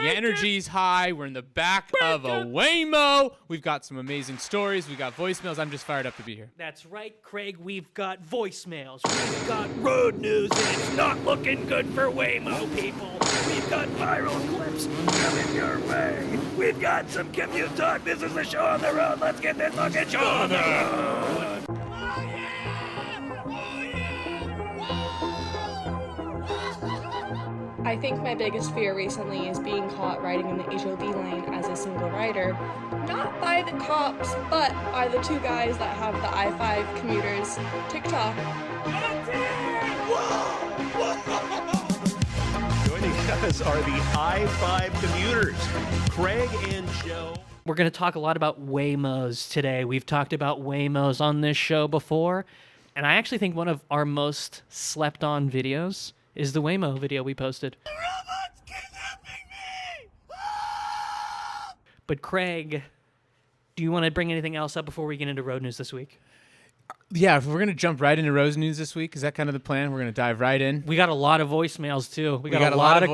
energy's high. We're in the back of a Waymo. We've got some amazing stories. We've got voicemails. I'm just fired up to be here. That's right, Craig. We've got voicemails. We've got road news, and it's not looking good for Waymo, people. We've got viral clips coming your way. We've got some commute talk. This is the show on the road. Let's get this fucking show on the road. I think my biggest fear recently is being caught riding in the HOV lane as a single rider. Not by the cops, but by the two guys that have the I-5 Commuters TikTok. Joining us are the I-5 Commuters, Craig and Joe. We're going to talk a lot about Waymos today. We've talked about Waymos on this show before, and I actually think one of our most slept-on videos is the Waymo video we posted. The robot's kidnapping me! But Craig, do you want to bring anything else up before we get into road news this week? Yeah, if we're going to jump right into road news this week, is that kind of the plan? We're going to dive right in. We got a lot of voicemails, too. We got a lot of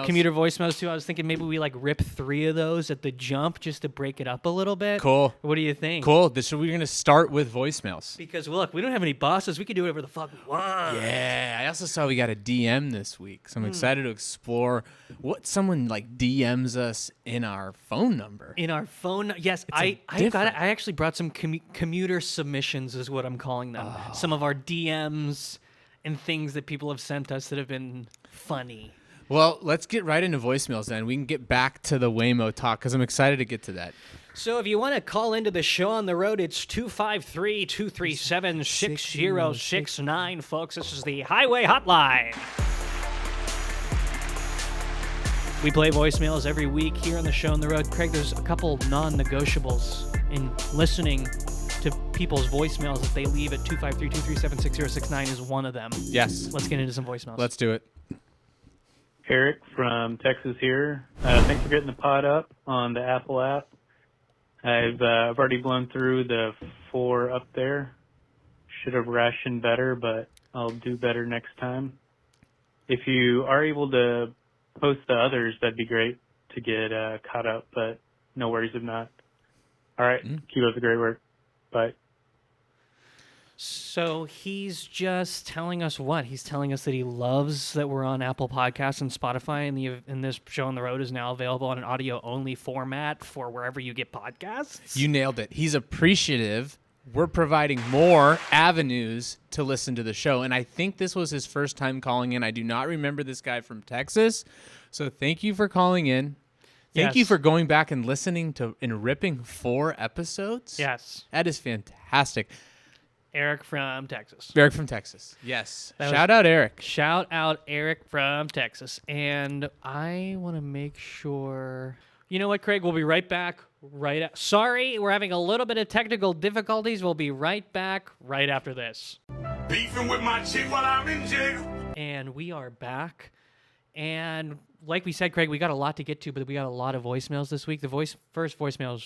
commuter voicemails, too. I was thinking maybe we rip 3 of those at the jump just to break it up a little bit. Cool. What do you think? Cool. So we're going to start with voicemails. Because, look, we don't have any bosses. We can do whatever the fuck we want. Yeah. I also saw we got a DM this week, so I'm excited to explore what someone DMs us in our phone number. In our phone? Yes, I actually brought some commuter submissions is what I'm calling them. Oh. Some of our DMs and things that people have sent us that have been funny. Well, let's get right into voicemails then. We can get back to the Waymo talk because I'm excited to get to that. So if you want to call into the show on the road, it's 253-237-6069, folks. This is the Highway Hotline. We play voicemails every week here on the show on the road. Craig, there's a couple non-negotiables in listening to people's voicemails that they leave at 253-237-6069 is one of them. Yes. Let's get into some voicemails. Let's do it. Eric from Texas here. Thanks for getting the pod up on the Apple app. I've already blown through the 4 up there. Should have rationed better, but I'll do better next time. If you are able to post the others, that'd be great to get caught up, but no worries if not. All right, keep up the great work. Bye. So he's just telling us what? He's telling us that he loves that we're on Apple Podcasts and Spotify, and this show on the road is now available in an audio-only format for wherever you get podcasts. You nailed it. He's appreciative. We're providing more avenues to listen to the show, and I think this was his first time calling in. I do not remember this guy from Texas, so thank you for calling in. Thank you for going back and listening to and ripping 4 episodes. Yes. That is fantastic. Eric from Texas. Eric from Texas. Yes. Shout out Eric. Shout out Eric from Texas. And I want to make sure... You know what, Craig? We'll be right back. Sorry, we're having a little bit of technical difficulties. We'll be right back right after this. Beefing with my chick while I'm in jail. And we are back. And like we said, Craig, we got a lot to get to, but we got a lot of voicemails this week. The first voicemail was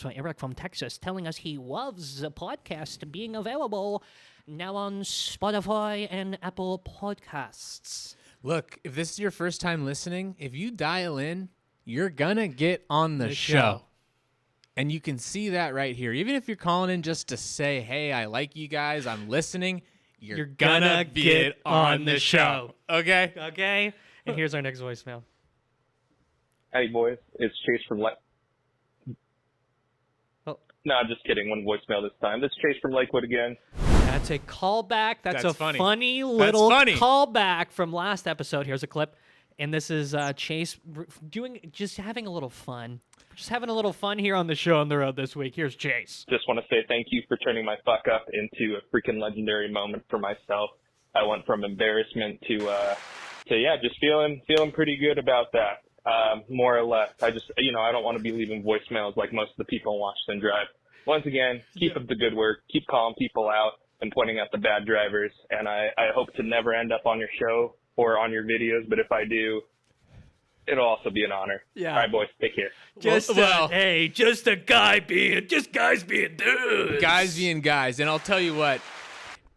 from Eric from Texas, telling us he loves the podcast being available now on Spotify and Apple Podcasts. Look, if this is your first time listening, if you dial in, you're gonna get on the show. And you can see that right here. Even if you're calling in just to say, hey, I like you guys, I'm listening, you're gonna get on the show. Okay? Okay? And here's our next voicemail. Hey, boys. It's Chase from Oh. No, just kidding. One voicemail this time. This is Chase from Lakewood again. That's a callback. That's a funny little callback from last episode. Here's a clip. And this is Chase having a little fun. Just having a little fun here on the show on the road this week. Here's Chase. Just want to say thank you for turning my fuck up into a freaking legendary moment for myself. I went from embarrassment to just feeling pretty good about that, more or less. I just, I don't want to be leaving voicemails like most of the people in Washington Drive. Once again, keep up the good work. Keep calling people out and pointing out the bad drivers. And I hope to never end up on your show or on your videos, but if I do, it'll also be an honor. Yeah. All right, boys, take care. Just guys being dudes. Guys being guys. And I'll tell you what,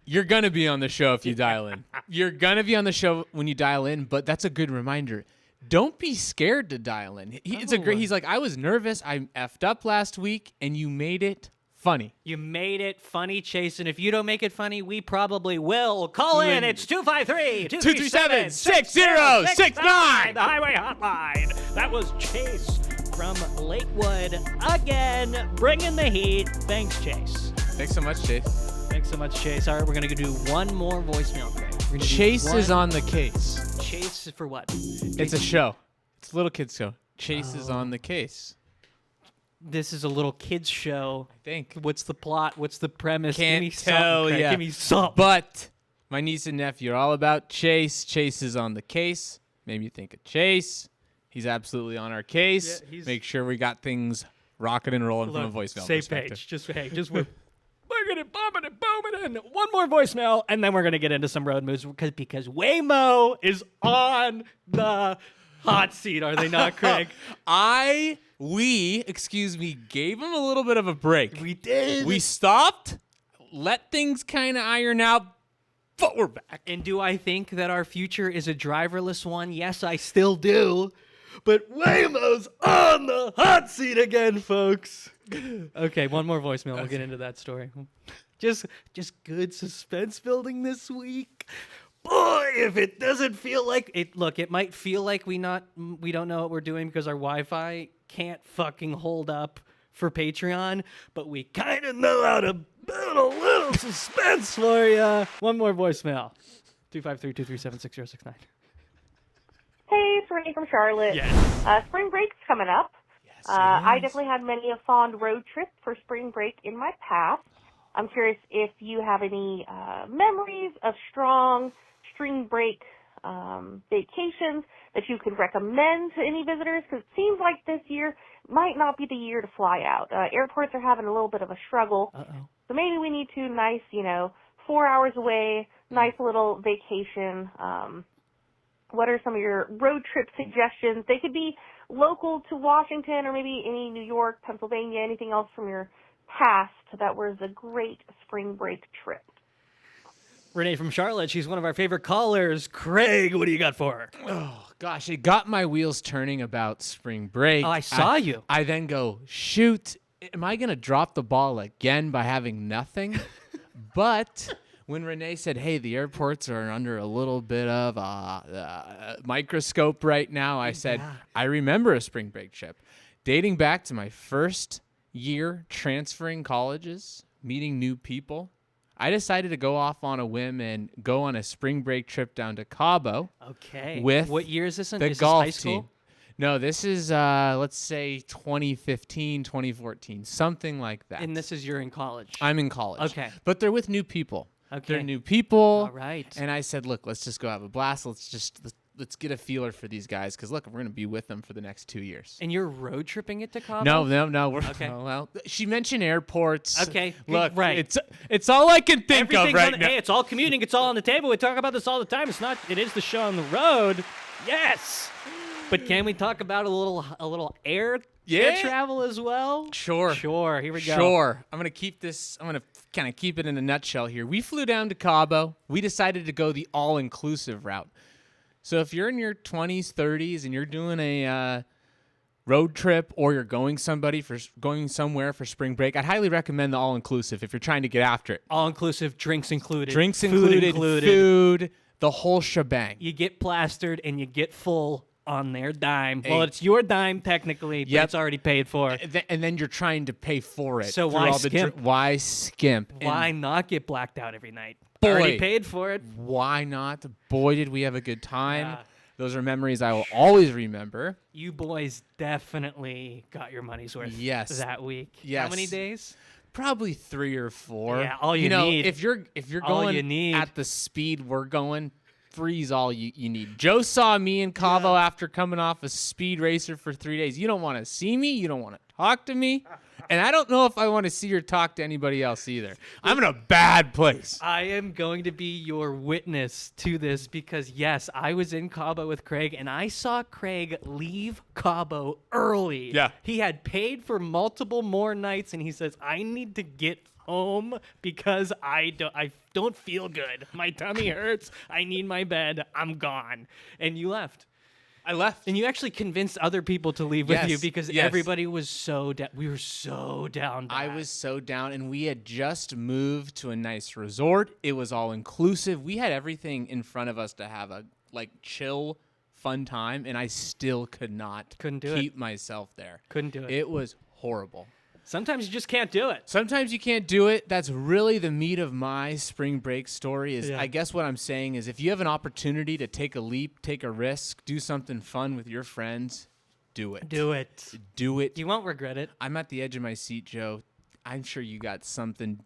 you're going to be on the show if you dial in. You're going to be on the show when you dial in, but that's a good reminder. don't be scared to dial in. He's like, I was nervous. I effed up last week, and you made it funny. You made it funny, Chase, and if you don't make it funny, we probably will. Call in. It's 253-237-6069, the highway hotline. That was Chase from Lakewood again, bringing the heat. Thanks, Chase. Thanks so much, Chase. Thanks so much, Chase. All right, we're going to do one more voicemail, Craig. Chase is on the case. Chase for what? It's a show. It's a little kid's show. Chase is on the case. This is a little kids show. I think. What's the plot? What's the premise? Can't Give me tell something, Craig. ya. Give me something. But my niece and nephew are all about Chase. Chase is on the case. Maybe you think of Chase. He's absolutely on our case. Yeah, Make sure we got things rocking and rolling from a voicemail Same perspective. page. Just we're booming and booming and one more voicemail, and then we're gonna get into some road moves because Waymo is on the hot seat. Are they not, Craig? We gave him a little bit of a break. We did. We stopped, let things kind of iron out, but we're back. And do I think that our future is a driverless one? Yes, I still do. But Waymo's on the hot seat again, folks. Okay, one more voicemail. We'll get into that story. Just good suspense building this week. Boy, if it doesn't feel like it. Look, it might feel like we don't know what we're doing because our Wi-Fi can't fucking hold up for Patreon, but we kind of know how to build a little suspense for you. One more voicemail. 253-237-6069. Hey, it's Rene from Charlotte. Yes. Spring break's coming up. Yes, I definitely had many a fond road trip for spring break in my past. I'm curious if you have any memories of strong spring break vacations that you could recommend to any visitors, because it seems like this year might not be the year to fly out. Airports are having a little bit of a struggle. So maybe we need to nice, 4 hours away, nice little vacation. What are some of your road trip suggestions? They could be local to Washington or maybe any New York, Pennsylvania, anything else from your past that was a great spring break trip. Rene from Charlotte. She's one of our favorite callers. Craig, what do you got for her? Oh, gosh, it got my wheels turning about spring break. Oh, I saw you. I then go, shoot, am I going to drop the ball again by having nothing? But when Rene said, hey, the airports are under a little bit of a microscope right now, I said, I remember a spring break trip. Dating back to my first year transferring colleges, meeting new people, I decided to go off on a whim and go on a spring break trip down to Cabo. Okay. With what year is this in? The is golf this high school? team. No, this is, let's say 2015, 2014, something like that. And you're in college. I'm in college. Okay. But they're with new people. Okay. They're new people. All right. And I said, look, let's just go have a blast. Let's get a feeler for these guys, because look, we're going to be with them for the next 2 years. And you're road tripping it to Cabo? No. We're, Okay. Well, she mentioned airports. Okay. Look, right. It's all I can think of right now. Hey, it's all commuting. It's all on the table. We talk about this all the time. It is the show on the road. Yes. But can we talk about a little air travel as well? Sure. Here we go. Sure. I'm going to kind of keep it in a nutshell here. We flew down to Cabo. We decided to go the all-inclusive route. So if you're in your 20s, 30s, and you're doing a road trip, or you're going somewhere for spring break, I'd highly recommend the all-inclusive if you're trying to get after it. All-inclusive, drinks included. Food included, the whole shebang. You get plastered and you get full on their dime. Well, it's your dime technically, but it's already paid for. And then you're trying to pay for it. So why skimp? Why skimp? Why not get blacked out every night? Boy, already paid for it. Why not? Boy, did we have a good time. Yeah. Those are memories I will always remember. You boys definitely got your money's worth that week. Yes. How many days? Probably 3 or 4. Yeah, all you need. If you're going at the speed we're going, 3's all you need. Joe saw me in Cabo after coming off a speed racer for 3 days. You don't want to see me. You don't want to talk to me. And I don't know if I want to see or talk to anybody else either. I'm in a bad place. I am going to be your witness to this because, yes, I was in Cabo with Craig, and I saw Craig leave Cabo early. Yeah. He had paid for multiple more nights, and he says, I need to get home because I don't feel good. My tummy hurts. I need my bed. I'm gone. And you left. I left. And you actually convinced other people to leave with you Yes, because yes. everybody was so down. We were so down. I was so down, and we had just moved to a nice resort. It was all inclusive. We had everything in front of us to have a chill, fun time, and I still Couldn't do keep myself there. Couldn't do it. It was horrible. Sometimes you just can't do it. Sometimes you can't do it. That's really the meat of my spring break story is Yeah. I guess what I'm saying is if you have an opportunity to take a leap, take a risk, do something fun with your friends, do it. Do it. Do it. You won't regret it. I'm at the edge of my seat, Joe. I'm sure you got something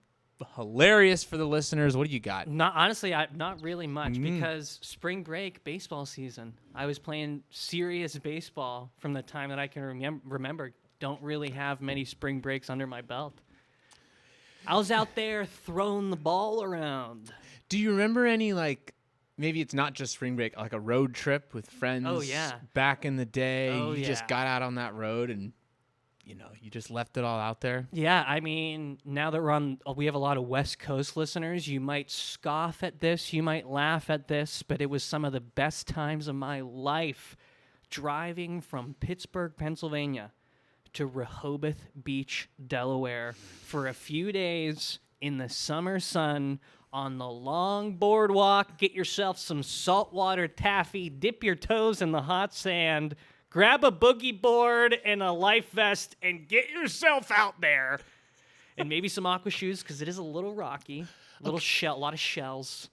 hilarious for the listeners. What do you got? Not honestly, not really much because spring break, baseball season. I was playing serious baseball from the time that I can remember. Don't really have many spring breaks under my belt. I was out there throwing the ball around. Do you remember any maybe it's not just spring break, like a road trip with friends? Oh, yeah. Back in the day, Oh, you just yeah. got out on that road and you just left it all out there. Yeah, I mean, now that we have a lot of West Coast listeners, you might scoff at this, you might laugh at this, but it was some of the best times of my life driving from Pittsburgh, Pennsylvania to Rehoboth Beach, Delaware for a few days in the summer sun on the long boardwalk. Get yourself some saltwater taffy, dip your toes in the hot sand, grab a boogie board and a life vest, and get yourself out there. And maybe some aqua shoes because it is a little rocky, a lot of shells,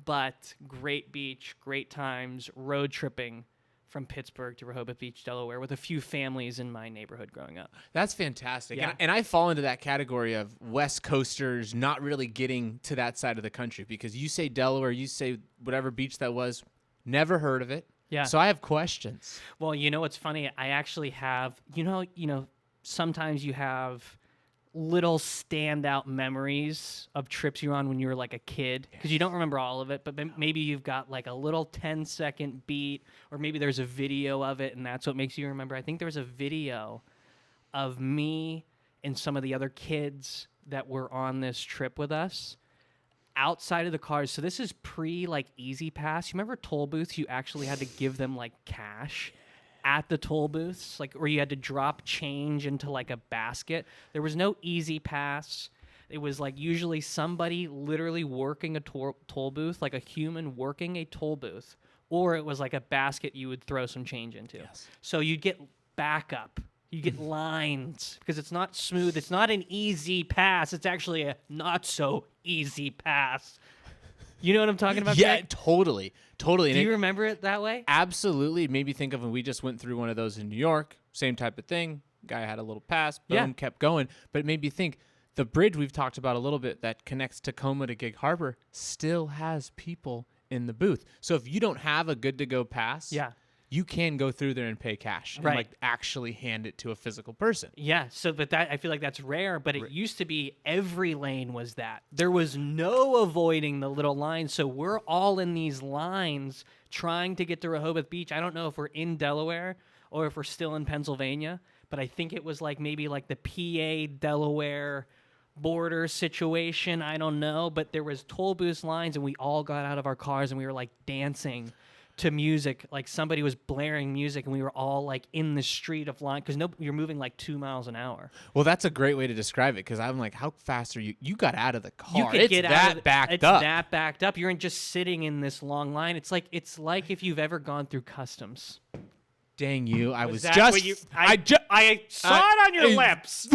but great beach, great times, road tripping from Pittsburgh to Rehoboth Beach, Delaware, with a few families in my neighborhood growing up. That's fantastic. Yeah. And I fall into that category of West Coasters not really getting to that side of the country because you say Delaware, you say whatever beach that was, never heard of it. Yeah. So I have questions. Well, you know what's funny? I actually have, sometimes you have little standout memories of trips you're on when you were like a kid because you don't remember all of it, but maybe you've got like a little 10-second beat or maybe there's a video of it and that's what makes you remember. I think there was a video of me and some of the other kids that were on this trip with us outside of the cars. So this is pre Easy Pass. You remember toll booths? You actually had to give them cash at the toll booths, where you had to drop change into a basket. There was no Easy Pass. It was usually somebody literally working a toll booth, like a human working a toll booth, or it was a basket you would throw some change into. Yes. So you'd get backup. You get lines because it's not smooth. It's not an easy pass. It's actually a not so easy pass. You know what I'm talking about? Yeah, Jack? totally. Do you remember it that way? Absolutely. It made me think of when we just went through one of those in New York. Same type of thing. Guy had a little pass. Boom, kept going. But it made me think the bridge we've talked about a little bit that connects Tacoma to Gig Harbor still has people in the booth. So if you don't have a good-to-go pass, you can go through there and pay cash and actually hand it to a physical person. Yeah, so but that I feel like that's rare, but it used to be every lane was that. There was no avoiding the little lines, so we're all in these lines trying to get to Rehoboth Beach. I don't know if we're in Delaware or if we're still in Pennsylvania, but I think it was maybe the PA Delaware border situation. I don't know, but there was toll booth lines and we all got out of our cars and we were dancing to music, somebody was blaring music and we were all in the street of line because you're moving 2 miles an hour. Well, that's a great way to describe it because I'm how fast are you? You got out of the car. You could it's get that out of backed it's up. that backed up. You're just sitting in this long line. It's like if you've ever gone through customs. Dang you! I was that just. what you- I saw it on your lips.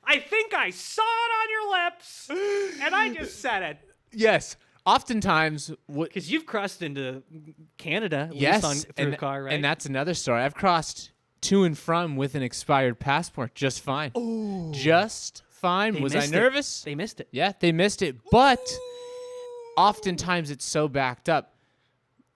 I think I saw it on your lips, and I just said it. Yes. Oftentimes, because you've crossed into Canada, at yes, least through a car, right? And that's another story. I've crossed to and from with an expired passport just fine. Oh, just fine. Was I nervous? They missed it. Yeah, they missed it. But oftentimes it's so backed up.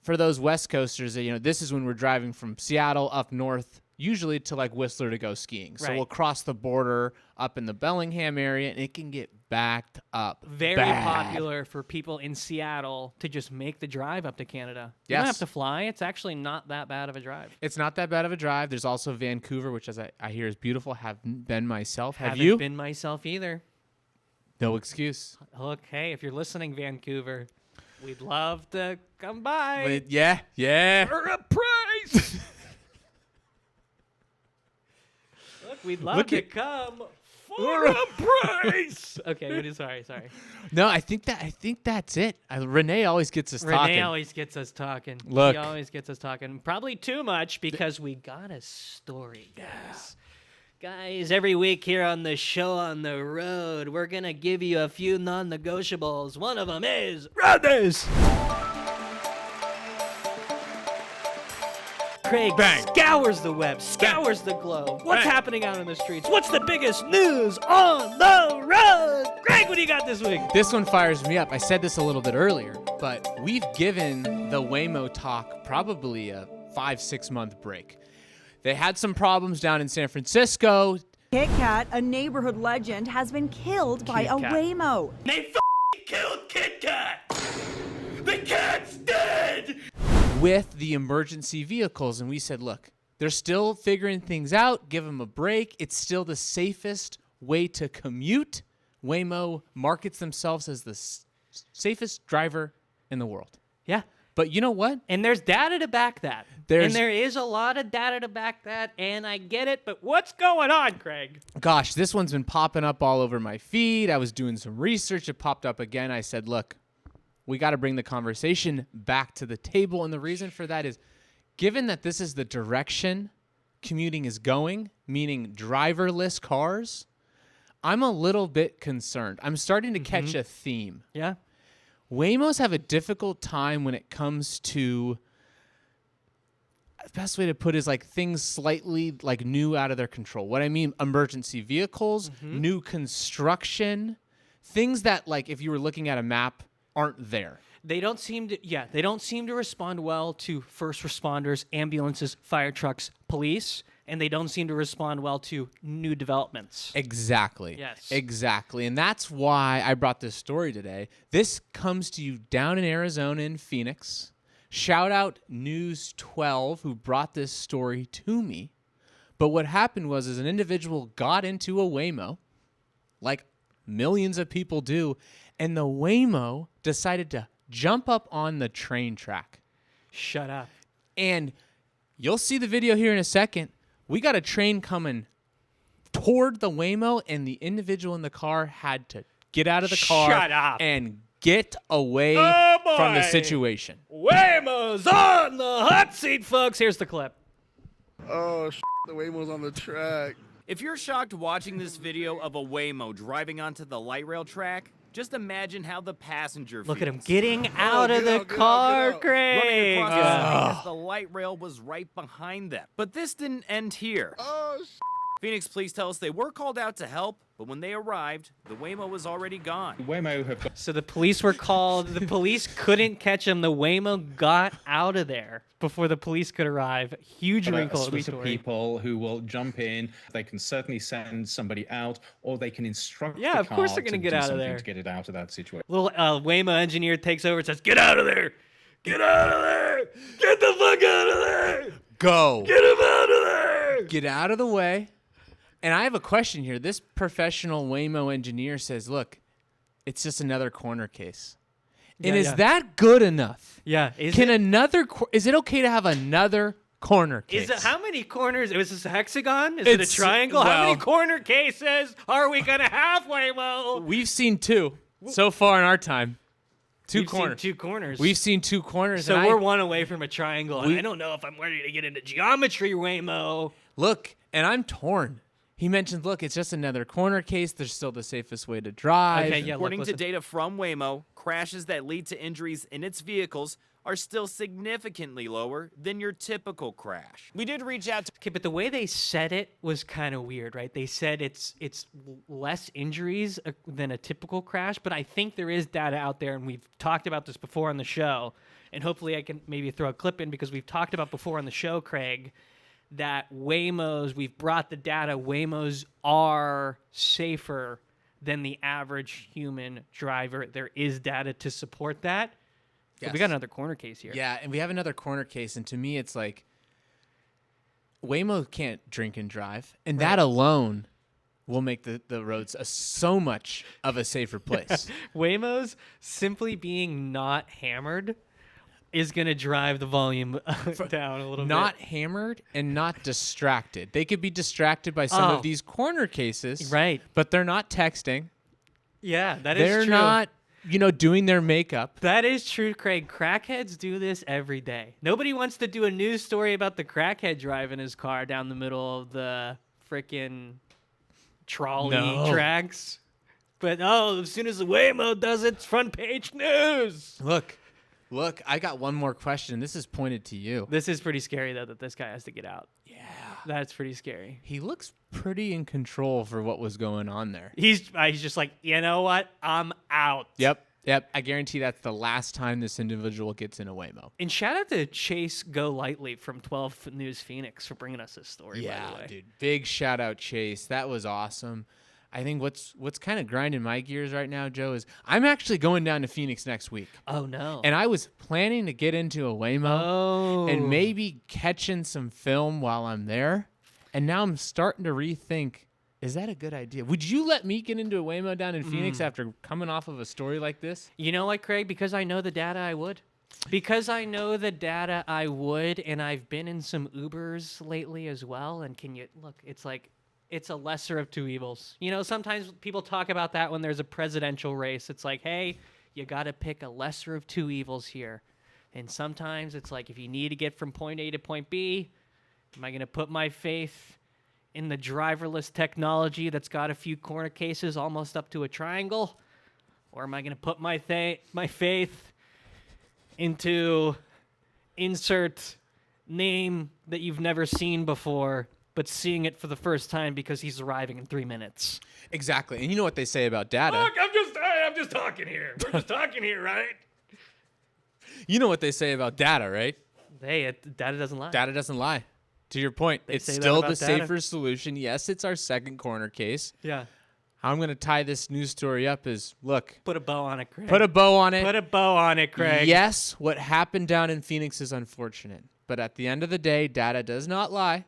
For those West Coasters, this is when we're driving from Seattle up north, usually to Whistler to go skiing. So we'll cross the border up in the Bellingham area, and it can get backed up. Very bad. popular for people in Seattle to just make the drive up to Canada. You don't have to fly. It's actually not that bad of a drive. It's not that bad of a drive. There's also Vancouver, which as I hear is beautiful. Haven't been myself. Have Haven't you? been myself either. No excuse. Okay, if you're listening, Vancouver, we'd love to come by. But yeah. For a price. We'd love Look to at- come for a price. Okay, sorry. No, I think that's it. Rene always gets us talking. Rene always gets us talking. Look. He always gets us talking. Probably too much because we got a story, guys. Guys, every week here on the show on the road, we're going to give you a few non-negotiables. One of them is run this. Craig scours the web, scours the globe. What's happening out in the streets? What's the biggest news on the road? Craig, what do you got this week? This one fires me up. I said this a little bit earlier, but we've given the Waymo talk probably a 5-6 month break. They had some problems down in San Francisco. Kit Kat, a neighborhood legend, has been killed by a Waymo. They killed Kit Kat. The cat's dead. With the emergency vehicles, and we said, look, they're still figuring things out. Give them a break. It's still the safest way to commute. Waymo markets themselves as the safest driver in the world. Yeah. But you know what? And there's data to back that. And there is a lot of data to back that, and I get it, but what's going on, Craig? Gosh, this one's been popping up all over my feed. I was doing some research. It popped up again. I said, look, we got to bring the conversation back to the table. And the reason for that is, given that this is the direction commuting is going, meaning driverless cars, I'm a little bit concerned. I'm starting to catch a theme. Yeah. Waymos have a difficult time when it comes to, the best way to put it is like things slightly like new out of their control. What I mean, emergency vehicles, new construction, things that like if you were looking at a map aren't there. They don't seem to respond well to first responders, ambulances, fire trucks, police, and they don't seem to respond well to new developments. Exactly. Yes. Exactly. And that's why I brought this story today. This comes to you down in Arizona in Phoenix. Shout out News 12 who brought this story to me. But what happened was an individual got into a Waymo, like millions of people do, and the Waymo decided to jump up on the train track. Shut up. And you'll see the video here in a second. We got a train coming toward the Waymo, and the individual in the car had to get out of the car Shut up. and get away from the situation. Waymo's on the hot seat, folks. Here's the clip. Oh, the Waymo's on the track. If you're shocked watching this video of a Waymo driving onto the light rail track, just imagine how the passenger Look at him feels. getting out of the car, Craig. Running across the street as the light rail was right behind them. But this didn't end here. Oh, Phoenix police tell us they were called out to help, but when they arrived, the Waymo was already gone. So the police were called. The police couldn't catch him. The Waymo got out of there before the police could arrive. Huge wrinkle in the story. People who will jump in. They can certainly send somebody out, or they can instruct Yeah, the of course car they're gonna to get do out of something there. to get it out of that situation. Little Waymo engineer takes over and says, "Get out of there! Get out of there! Get the fuck out of there! Go. Get him out of there!" Get out of the way. And I have a question here. This professional Waymo engineer says, look, it's just another corner case. And is that good enough? Yeah. Is it okay to have another corner case? Is it how many corners? Is this a hexagon? Is it a triangle? How many corner cases are we gonna have, Waymo? We've seen two so far in our time. Two corners. Seen two corners. We've seen two corners. So we're one away from a triangle. And I don't know if I'm ready to get into geometry, Waymo. Look, and I'm torn. He mentioned, look, it's just another corner case. There's still the safest way to drive. Okay, yeah, According to data from Waymo, crashes that lead to injuries in its vehicles are still significantly lower than your typical crash. We did reach out to... Okay, but the way they said it was kind of weird, right? They said it's less injuries than a typical crash, but I think there is data out there, and we've talked about this before on the show, and hopefully I can maybe throw a clip in because we've talked about before on the show, Craig, that Waymos, we've brought the data, Waymos are safer than the average human driver. There is data to support that. Yes. So we got another corner case here. Yeah, and we have another corner case, and to me it's like Waymo can't drink and drive, and that alone will make the roads so much of a safer place. Waymos simply being not hammered is going to drive the volume down a little Not bit. hammered and not distracted. They could be distracted by some of these corner cases. Right. But they're not texting. Yeah, that is They're true. not, doing their makeup. That is true, Craig. Crackheads do this every day. Nobody wants to do a news story about the crackhead driving his car down the middle of the frickin' trolley tracks. But as soon as the Waymo does it, it's front page news. Look, I got one more question. This is pointed to you. This is pretty scary, though, that this guy has to get out. Yeah. That's pretty scary. He looks pretty in control for what was going on there. He's just like, you know what? I'm out. Yep. I guarantee that's the last time this individual gets in a Waymo. And shout out to Chase Go Lightly from 12 News Phoenix for bringing us this story, by the way. Dude. Big shout out, Chase. That was awesome. I think what's kind of grinding my gears right now, Joe, is I'm actually going down to Phoenix next week. Oh, no. And I was planning to get into a Waymo and maybe catching some film while I'm there. And now I'm starting to rethink, is that a good idea? Would you let me get into a Waymo down in Phoenix after coming off of a story like this? You know what, Craig? Because I know the data, I would. Because I know the data, I would. And I've been in some Ubers lately as well. And it's like, it's a lesser of two evils. Sometimes people talk about that when there's a presidential race. It's like, hey, you got to pick a lesser of two evils here. And sometimes it's like, if you need to get from point A to point B, am I going to put my faith in the driverless technology that's got a few corner cases almost up to a triangle? Or am I going to put my faith into insert name that you've never seen before, but seeing it for the first time because he's arriving in 3 minutes? Exactly. And you know what they say about data. Look, I'm just talking here. We're just talking here, right? You know what they say about data, right? Hey, data doesn't lie. Data doesn't lie. To your point, it's say that still about the data. safer solution. Yes, it's our second corner case. Yeah. How I'm going to tie this news story up is, look. Put a bow on it, Craig. Put a bow on it. Put a bow on it, Craig. Yes, what happened down in Phoenix is unfortunate. But at the end of the day, data does not lie.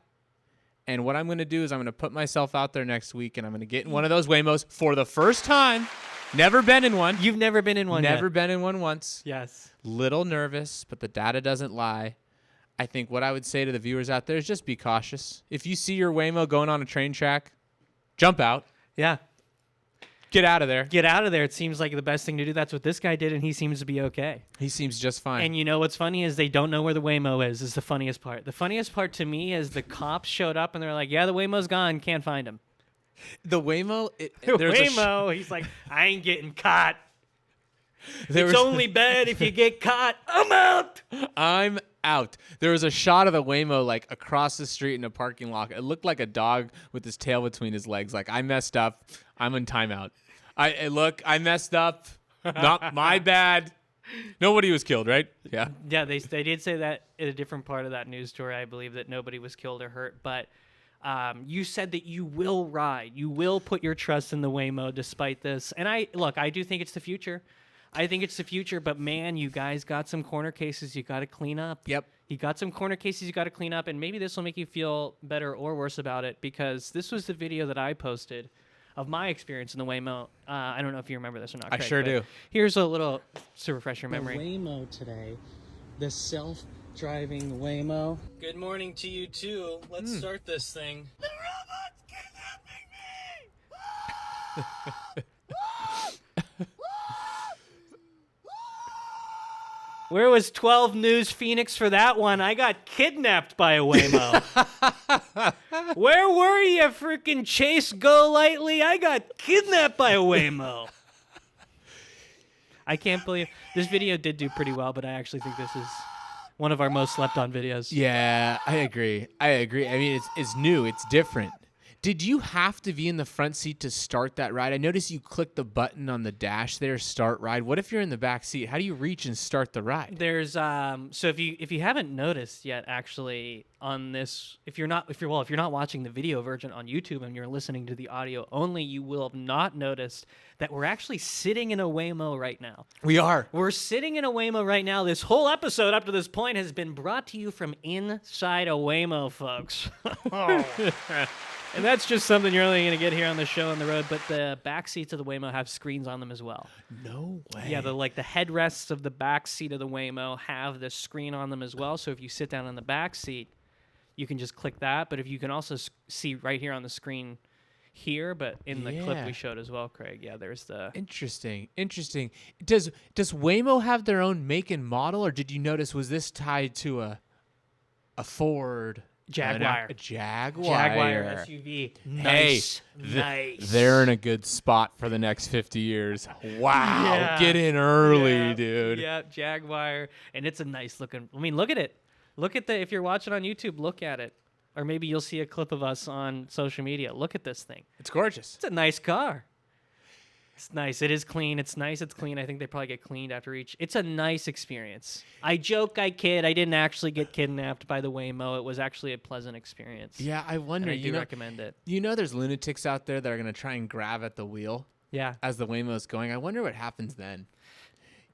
And what I'm going to do is I'm going to put myself out there next week, and I'm going to get in one of those Waymos for the first time. Never been in one. You've never been in one Never yet. been in one once. Yes. Little nervous, but the data doesn't lie. I think what I would say to the viewers out there is just be cautious. If you see your Waymo going on a train track, jump out. Yeah. Get out of there. Get out of there. It seems like the best thing to do. That's what this guy did, and he seems to be okay. He seems just fine. And you know what's funny is they don't know where the Waymo is the funniest part. The funniest part to me is the cops showed up, and they're like, yeah, the Waymo's gone. Can't find him. The Waymo? Waymo, he's like, I ain't getting caught. It's only bad if you get caught. I'm out. I'm out. There was a shot of the Waymo like across the street in a parking lot. It looked like a dog with his tail between his legs. Like, I messed up. I'm in timeout. I messed up. Not my bad. Nobody was killed, right? Yeah. Yeah, they did say that in a different part of that news story, I believe, that nobody was killed or hurt. But you said that you will ride. You will put your trust in the Waymo despite this. And I do think it's the future. I think it's the future, but man, you guys got some corner cases you got to clean up. Yep. You got some corner cases you got to clean up, and maybe this will make you feel better or worse about it, because this was the video that I posted of my experience in the Waymo. I don't know if you remember this or not, I Craig, sure but do. Here's a little to refresh your memory. The Waymo today, the self-driving Waymo. Good morning to you too. Let's start this thing. The robot's kidnapping me! Where was 12 News Phoenix for that one? I got kidnapped by a Waymo. Where were you, freaking Chase Go Lightly? I got kidnapped by a Waymo. I can't believe this video did do pretty well, but I actually think this is one of our most slept on videos. Yeah, I agree. I mean, it's new. It's different. Did you have to be in the front seat to start that ride? I noticed you clicked the button on the dash there, start ride. What if you're in the back seat? How do you reach and start the ride? There's so if you haven't noticed yet, actually, on this, if you're not watching the video version on YouTube and you're listening to the audio only, you will have not noticed that we're actually sitting in a Waymo right now. We are. We're sitting in a Waymo right now. This whole episode up to this point has been brought to you from inside a Waymo, folks. And That's just something you're only going to get here on the show on the road. But the back seats of the Waymo have screens on them as well. No way. Yeah, the headrests of the back seat of the Waymo have the screen on them as well. So if you sit down on the back seat, you can just click that. But if you can also see right here on the screen here, but in the clip we showed as well, Craig. Yeah, there's the interesting. Does Waymo have their own make and model, or did you notice was this tied to a Ford? Jaguar. A Jaguar. Jaguar SUV. Nice. Nice. They're in a good spot for the next 50 years. Wow. Yeah. Get in early, dude. Yeah, Jaguar. And it's a nice looking. I mean, look at it. Look at if you're watching on YouTube, look at it. Or maybe you'll see a clip of us on social media. Look at this thing. It's gorgeous. It's a nice car. It's nice. It is clean. It's nice. It's clean. I think they probably get cleaned after each. It's a nice experience. I joke, I kid. I didn't actually get kidnapped by the Waymo. It was actually a pleasant experience. Yeah, I wonder. And I do recommend it. You know there's lunatics out there that are going to try and grab at the wheel as the Waymo's going. I wonder what happens then.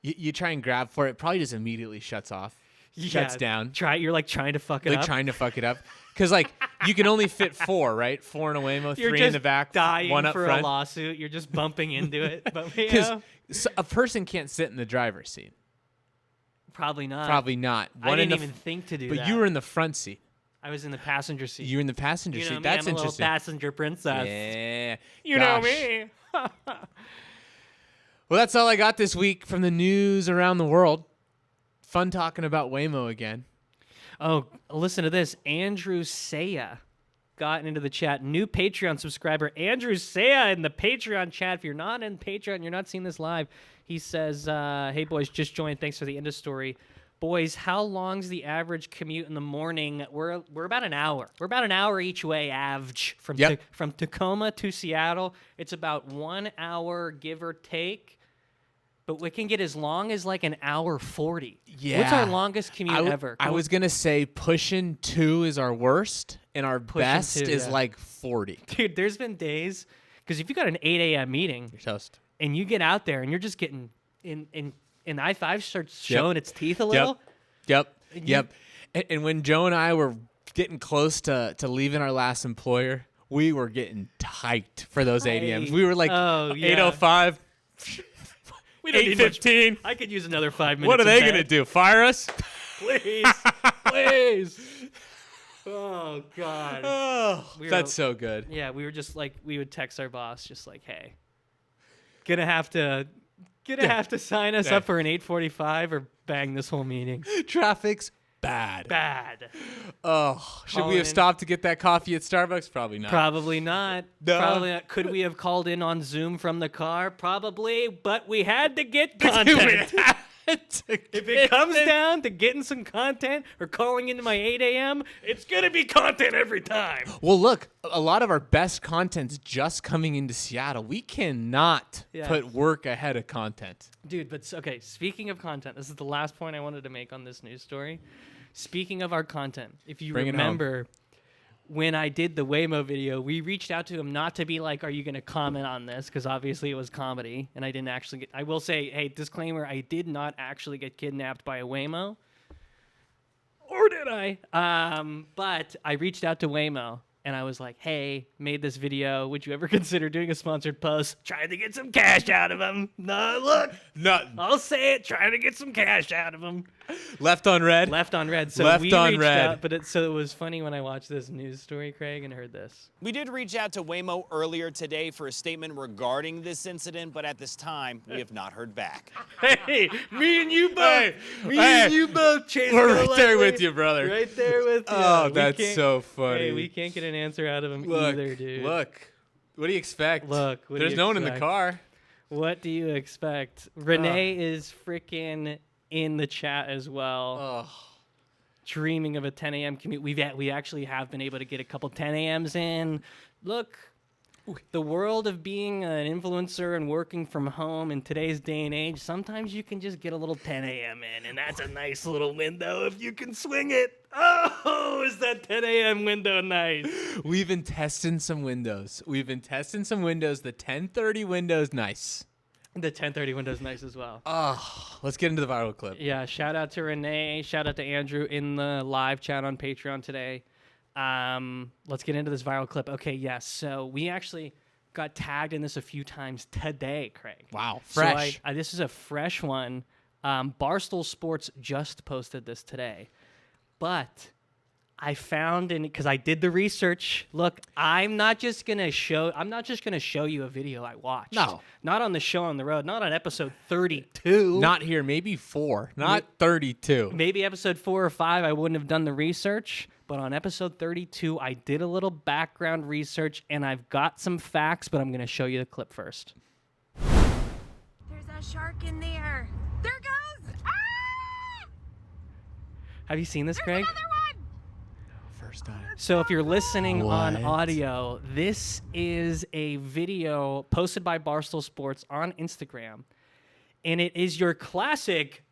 You try and grab for it. Probably just immediately shuts off. Shuts down. You're like trying to fuck it up. Trying to fuck it up. Because like you can only fit 4, right? 4 in a Waymo, You're 3 just in the back, dying 1 up for front. a lawsuit. You're just bumping into it. Because a person can't sit in the driver's seat. Probably not. Probably not. I didn't even think to do that. But you were in the front seat. I was in the passenger seat. You were in the passenger seat. Me, That's I'm a interesting. little passenger princess. Yeah. You know me. Well, that's all I got this week from the news around the world. Fun talking about Waymo again. Oh, listen to this. Andrew Saya got into the chat. New Patreon subscriber, Andrew Saya, in the Patreon chat. If you're not in Patreon, you're not seeing this live. He says, hey, boys, just joined. Thanks for the Insta story. Boys, how long's the average commute in the morning? We're about an hour. We're about an hour each way, average. From Tacoma to Seattle, it's about 1 hour, give or take. But we can get as long as like an hour 40. Yeah. What's our longest commute ever? I was going to say pushing 2 is our worst, and our best 2, is like 40. Dude, there's been days, because if you got an 8 a.m. meeting, you're toast. And you get out there and you're just getting in I-5 starts showing its teeth a little. Yep. And when Joe and I were getting close to leaving our last employer, we were getting tight for those 8 a.m.s. We were like 8:05. 8:15. I could use another 5 minutes. What are they going to do? Fire us? Please. Please. Oh, God. Oh, that's so good. Yeah, we were just like, we would text our boss just like, hey, gonna have to sign us up for an 8:45 or bang this whole meeting. Traffic's bad. Bad. Oh, should we have stopped to get that coffee at Starbucks? Probably not. Probably not. No. Probably not. Could we have called in on Zoom from the car? Probably, but we had to get content. If it comes down to getting some content or calling into my 8 a.m., it's going to be content every time. Well, look, a lot of our best content's just coming into Seattle. We cannot put work ahead of content. Dude, but okay, speaking of content, this is the last point I wanted to make on this news story. Speaking of our content, if you remember, when I did the Waymo video, we reached out to him not to be like, are you going to comment on this? Because obviously it was comedy, and I didn't actually get... I will say, hey, disclaimer, I did not actually get kidnapped by a Waymo. Or did I? But I reached out to Waymo, and I was like, hey, made this video. Would you ever consider doing a sponsored post? Trying to get some cash out of him. No, look. Nothing. I'll say it. Trying to get some cash out of him. Left on red? Left on red. So Left we on reached red. out, but it was funny when I watched this news story, Craig, and heard this. We did reach out to Waymo earlier today for a statement regarding this incident, but at this time, we have not heard back. Hey, me and you both. And you both, Chase. We're right there with you, brother. Right there with you. Oh, that's so funny. Hey, we can't get an answer out of him either, dude. Look. What do you expect? Look. There's no one in the car. What do you expect? Rene is freaking in the chat as well. Dreaming of a 10 a.m. commute. We actually have been able to get a couple 10 a.m.s in. Look, the world of being an influencer and working from home in today's day and age, sometimes you can just get a little 10 a.m. in, and that's a nice little window if you can swing it. Oh, is that 10 a.m. window nice? We've been testing some windows. The 10:30 window's nice. The 10:30 window's nice as well. Oh, let's get into the viral clip. Yeah, shout out to Rene. Shout out to Andrew in the live chat on Patreon today. Let's get into this viral clip. Okay, yes. So we actually got tagged in this a few times today, Craig. Wow, So fresh. this is a fresh one. Barstool Sports just posted this today, but I found because I did the research. Look, I'm not just gonna show you a video I watched. No, not on the show on the road. Not on episode 32. Not here. Maybe 4. Not 32. Maybe episode 4 or 5. I wouldn't have done the research. But on episode 32, I did a little background research, and I've got some facts. But I'm gonna show you the clip first. There's a shark in there. There goes. Ah! Have you seen this, Craig? Another one. First time. So if you're listening on What? audio, this is a video posted by Barstool Sports on Instagram. And it is your classic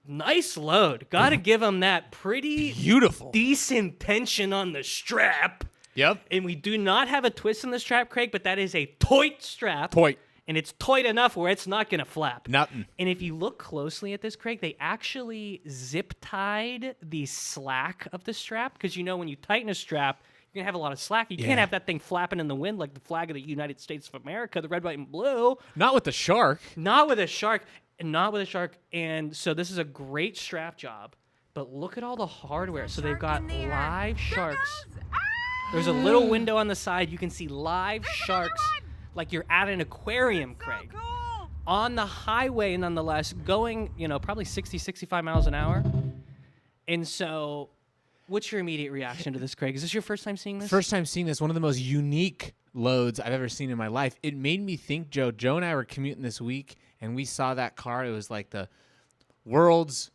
nice load. Got to give them that pretty beautiful, decent tension on the strap. Yep. And we do not have a twist in the strap, Craig, but that is a toit strap. Toit. And it's toit enough where it's not going to flap. Nothing. And if you look closely at this, Craig, they actually zip tied the slack of the strap. Because when you tighten a strap, you're going to have a lot of slack. You can't have that thing flapping in the wind like the flag of the United States of America, the red, white, and blue. Not with the shark. Not with a shark. Not with a shark. And so this is a great strap job. But look at all the hardware. So they've got live sharks. There's a little window on the side. You can see live sharks like you're at an aquarium, Craig. Cool. On the highway, nonetheless, going, probably 60, 65 miles an hour. And so what's your immediate reaction to this, Craig? Is this your first time seeing this? First time seeing this. One of the most unique loads I've ever seen in my life. It made me think, Joe and I were commuting this week, and we saw that car. It was like the world's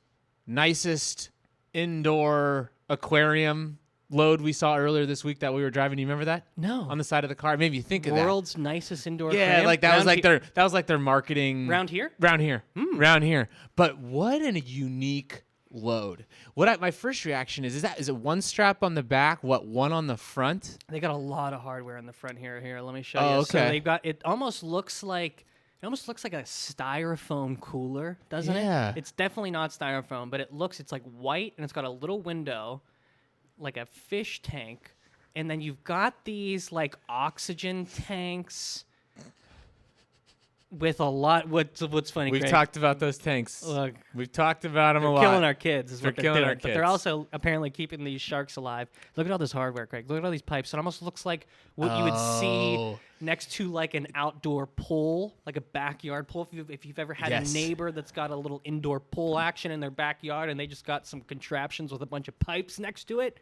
nicest indoor aquarium load we saw earlier this week that we were driving. Do you remember that? No. On the side of the car. It made me think of that. World's nicest indoor Yeah, aquarium? like that was like their marketing. Round here? Round here. But what a unique load. My first reaction is it one strap on the back, one on the front? They got a lot of hardware in the front here. Here, let me show Oh, you. okay. So they've got it almost looks like a styrofoam cooler, doesn't it? It's definitely not styrofoam, but it's like white and it's got a little window, like a fish tank, and then you've got these like oxygen tanks with a lot. What's funny? We've Craig? talked about those tanks. Look, we've talked about them a lot. They're killing our kids. Is what they're killing doing. our But kids. they're also apparently keeping these sharks alive. Look at all this hardware, Craig. Look at all these pipes. It almost looks like what you would see next to like an outdoor pool, like a backyard pool. If you've ever had a neighbor that's got a little indoor pool action in their backyard and they just got some contraptions with a bunch of pipes next to it.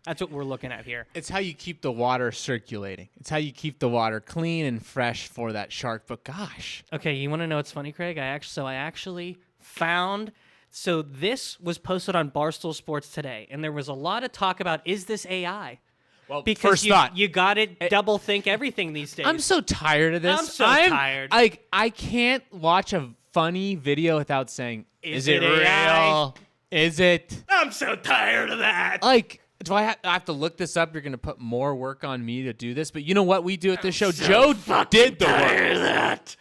That's what we're looking at here. It's how you keep the water circulating. It's how you keep the water clean and fresh for that shark. But gosh. Okay, you want to know what's funny, Craig? I actually found. So this was posted on Barstool Sports today, and there was a lot of talk about, is this AI? Well, because first thought. You got to double think everything these days. I'm so tired of this. I'm so tired. I can't watch a funny video without saying, is it AI? real? Is it? I'm so tired of that. Like, do I have to look this up? You're going to put more work on me to do this. But you know what we do at this show? Joe did the Tired of work. that.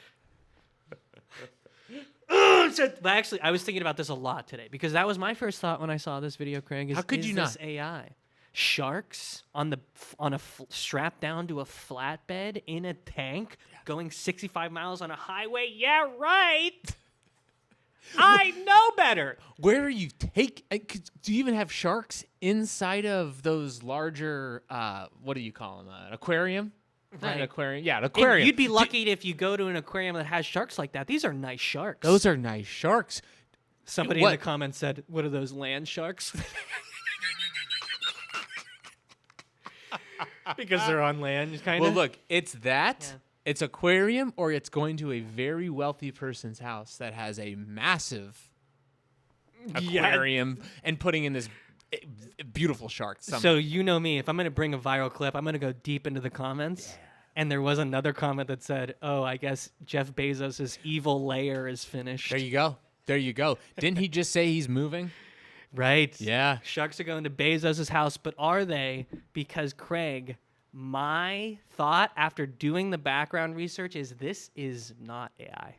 But actually, I was thinking about this a lot today because that was my first thought when I saw this video, Craig. How could is you this not? AI? Sharks strapped down to a flatbed in a tank going 65 miles on a highway? Yeah, right. I know better. Where are you do you even have sharks inside of those larger, what do you call them? An aquarium? Right. An aquarium. Yeah, an aquarium. You'd be lucky if you go to an aquarium that has sharks like that. These are nice sharks. Those are nice sharks. Somebody in the comments said, what are those, land sharks? Because they're on land, kind of. Well, look, it's that. Yeah. It's aquarium, or it's going to a very wealthy person's house that has a massive aquarium and putting in this beautiful shark. So you know me. If I'm going to bring a viral clip, I'm going to go deep into the comments. Yeah. And there was another comment that said, oh, I guess Jeff Bezos' evil lair is finished. There you go. There you go. Didn't he just say he's moving? Right. Yeah. Sharks are going to Bezos' house, but are they? Because, Craig, my thought after doing the background research is this is not AI.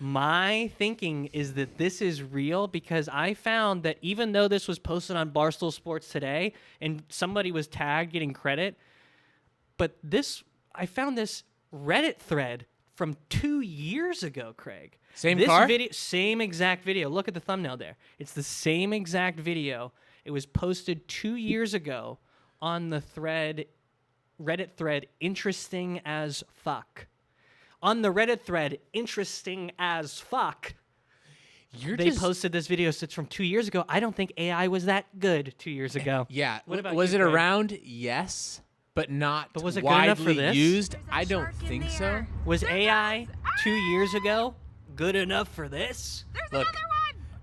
My thinking is that this is real because I found that even though this was posted on Barstool Sports today and somebody was tagged getting credit, but I found this Reddit thread from 2 years ago, Craig. Same this car? Same exact video. Look at the thumbnail there. It's the same exact video. It was posted 2 years ago on the Reddit thread, interesting as fuck. On the Reddit thread, interesting as fuck, they posted this video. So it's from 2 years ago. I don't think AI was that good 2 years ago. Yeah. What about was you, it Craig? around? Yes, but not But was it good enough for widely this? used. I don't think so. Was AI 2 years ago good enough for this? Look,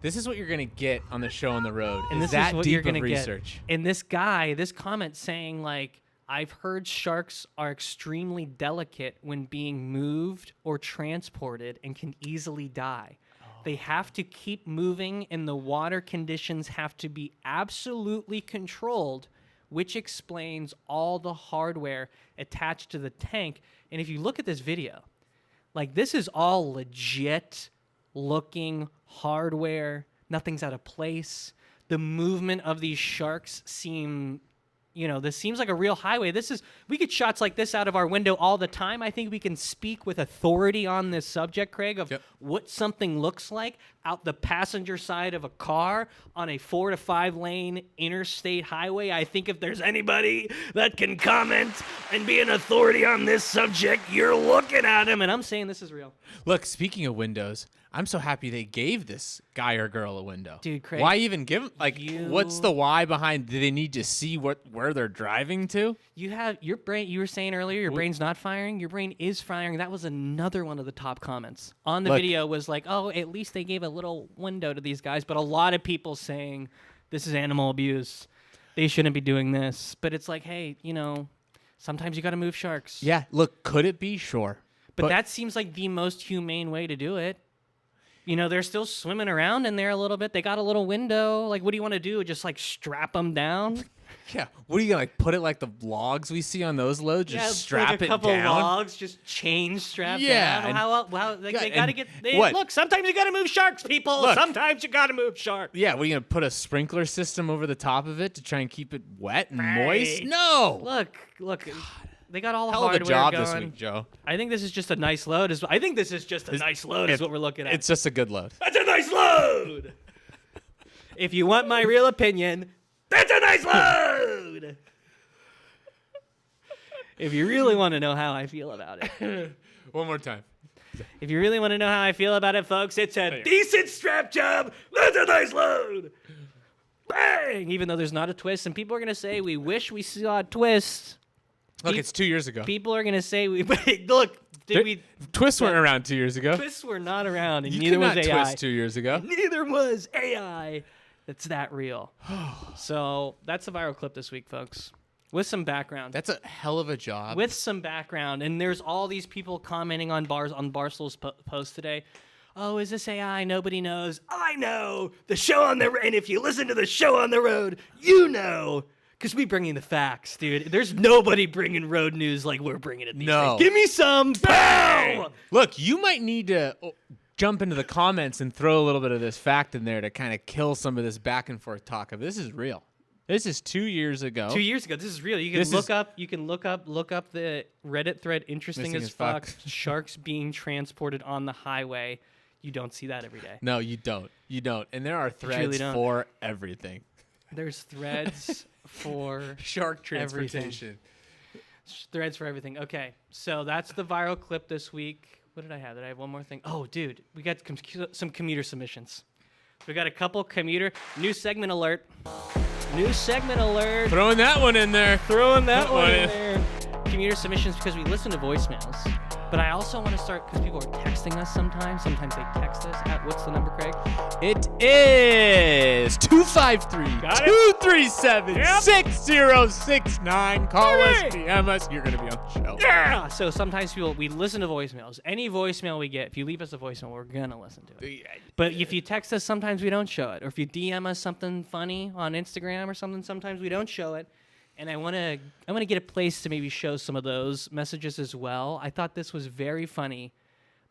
this is what you're gonna get on the show on the road. And is this that is what deep you're of gonna research? get. And this comment saying like, I've heard sharks are extremely delicate when being moved or transported and can easily die. They have to keep moving and the water conditions have to be absolutely controlled, which explains all the hardware attached to the tank. And if you look at this video, like this is all legit looking hardware. Nothing's out of place. The movement of these sharks this seems like a real highway. We get shots like this out of our window all the time. I think we can speak with authority on this subject, Craig, of what something looks like out the passenger side of a car on a 4 to 5 lane interstate highway. I think if there's anybody that can comment and be an authority on this subject, you're looking at him. And I'm saying this is real. Look, speaking of windows, I'm so happy they gave this guy or girl a window. Dude, Craig. Why even give them? Like, what's the why behind? Do they need to see where they're driving to? You have your brain. You were saying earlier, your brain's not firing. Your brain is firing. That was another one of the top comments on the video. Was like, oh, at least they gave a little window to these guys. But a lot of people saying this is animal abuse. They shouldn't be doing this. But it's like, hey, sometimes you got to move sharks. Yeah. Look, could it be? Sure. But that seems like the most humane way to do it. They're still swimming around in there a little bit. They got a little window. Like, what do you want to do? Just like strap them down? Yeah. What are you gonna put it like the logs we see on those loads? Just strap like a it couple down. Logs, just chain strap Yeah, down. and- How they gotta get. what? Look, sometimes you gotta move sharks, people. Look. Sometimes you gotta move sharks. Yeah. What are you gonna put a sprinkler system over the top of it to try and keep it wet and moist? No. Look. They got all the Hell of a hardware job going. this week, Joe. I think this is just a nice load. Is what we're looking at. It's just a good load. That's a nice load. If you want my real opinion, that's a nice load. If you really want to know how I feel about it. One more time. If you really want to know how I feel about it, folks, it's a decent strap job. That's a nice load. Bang! Even though there's not a twist, and people are going to say, we wish we saw a twist. Look, it's 2 years ago. People are going to say, Twists weren't around 2 years ago. Twists were not around, and You neither could was not AI. twist 2 years ago. Neither was AI. It's that real. So that's a viral clip this week, folks. With some background. That's a hell of a job. With some background. And there's all these people commenting on Barstool's post today. Oh, is this AI? Nobody knows. I know. The show on the road. And if you listen to the show on the road, you know. Because we bring in the facts, dude. There's nobody bringing road news like we're bringing it these days. Give me some. Pow! Look, you might need to jump into the comments and throw a little bit of this fact in there to kind of kill some of this back and forth talk of this is real. This is 2 years ago. 2 years ago. This is real. You can look up the Reddit thread. Interesting as fuck. Sharks being transported on the highway. You don't see that every day. No, you don't. You don't. And there are threads for everything. There's threads for shark transportation. Threads for everything. Okay, so that's the viral clip this week. What did I have? Did I have one more thing? Oh, dude, we got some commuter submissions. We got a couple commuter. New segment alert. New segment alert. Throwing that one in there. Throwing that one in there. Commuter submissions because we listen to voicemails. But I also want to start because people are texting us sometimes. Sometimes they text us at, what's the number, Craig? It is 253-237-6069. Call us, DM us. You're going to be on the show. Yeah. So sometimes we listen to voicemails. Any voicemail we get, if you leave us a voicemail, we're going to listen to it. But if you text us, sometimes we don't show it. Or if you DM us something funny on Instagram or something, sometimes we don't show it. And I want to get a place to maybe show some of those messages as well. I thought this was very funny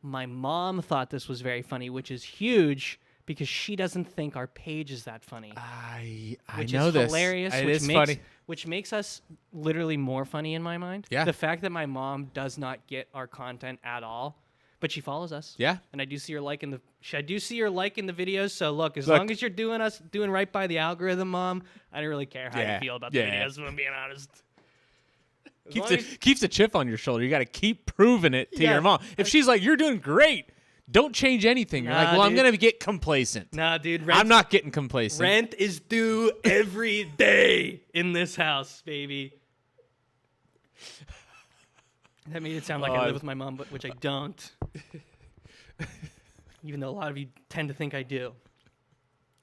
My mom thought this was very funny, which is huge because she doesn't think our page is that funny. I which know is this. hilarious. It which is makes, funny. Which makes us literally more funny in my mind. Yeah. The fact that my mom does not get our content at all, but she follows us. Yeah. And I do see her liking the videos. So look, as long as you're doing right by the algorithm, Mom, I don't really care how you feel about the videos, if I'm being honest. Keeps a chip on your shoulder. You got to keep proving it to your mom. If she's like, "You're doing great," don't change anything. You're like, "Well, I'm gonna get complacent." Nah, dude. I'm not getting complacent. Rent is due every day in this house, baby. That made it sound like I live with my mom, which I don't. Even though a lot of you tend to think I do.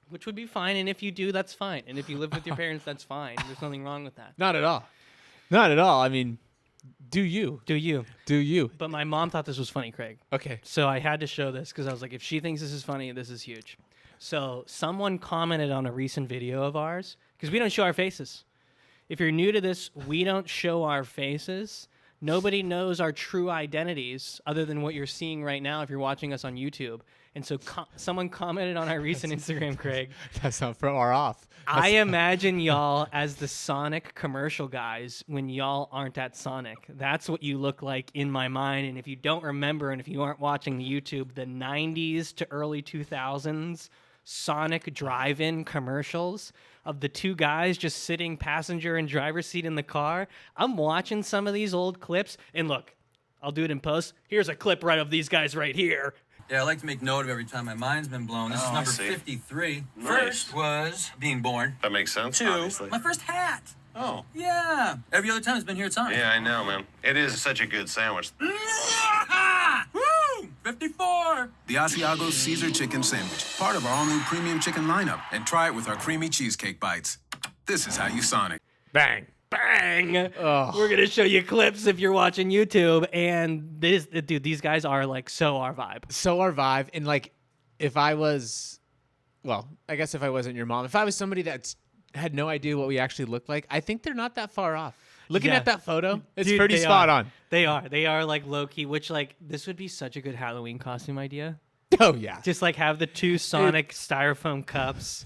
Which would be fine, and if you do, that's fine. And if you live with your parents, that's fine. There's nothing wrong with that. Not at all. Not at all. I mean, do you. Do you. Do you. But my mom thought this was funny, Craig. Okay. So I had to show this because I was like, if she thinks this is funny, this is huge. So someone commented on a recent video of ours, because we don't show our faces. If you're new to this, we don't show our faces. Nobody knows our true identities other than what you're seeing right now if you're watching us on YouTube. And so someone commented on our recent Instagram, Craig. That's not far off. I imagine y'all as the Sonic commercial guys when y'all aren't at Sonic. That's what you look like in my mind. And if you don't remember, and if you aren't watching the YouTube, the 90s to early 2000s Sonic drive-in commercials of the two guys just sitting passenger and driver's seat in the car. I'm watching some of these old clips, and look, I'll do it in post. Here's a clip right of these guys right here. Yeah, I like to make note of every time my mind's been blown. This is number 53. Nice. First was being born. That makes sense. 2, obviously. my first hat. Oh. Yeah. Every other time it's been here at Sonic. Yeah, I know, man. It is such a good sandwich. Woo! 54. The Asiago Caesar Chicken Sandwich, part of our all-new premium chicken lineup. And try it with our creamy cheesecake bites. This is how you Sonic. Bang. Bang! We're gonna show you clips if you're watching YouTube, and these guys are like so our vibe. So our vibe, and like, if I was, well, I guess if I wasn't your mom, if I was somebody that's had no idea what we actually looked like, I think they're not that far off. Looking at that photo, it's Dude, pretty spot on. They are like low key, which like this would be such a good Halloween costume idea. Oh yeah, just like have the two Sonic styrofoam cups.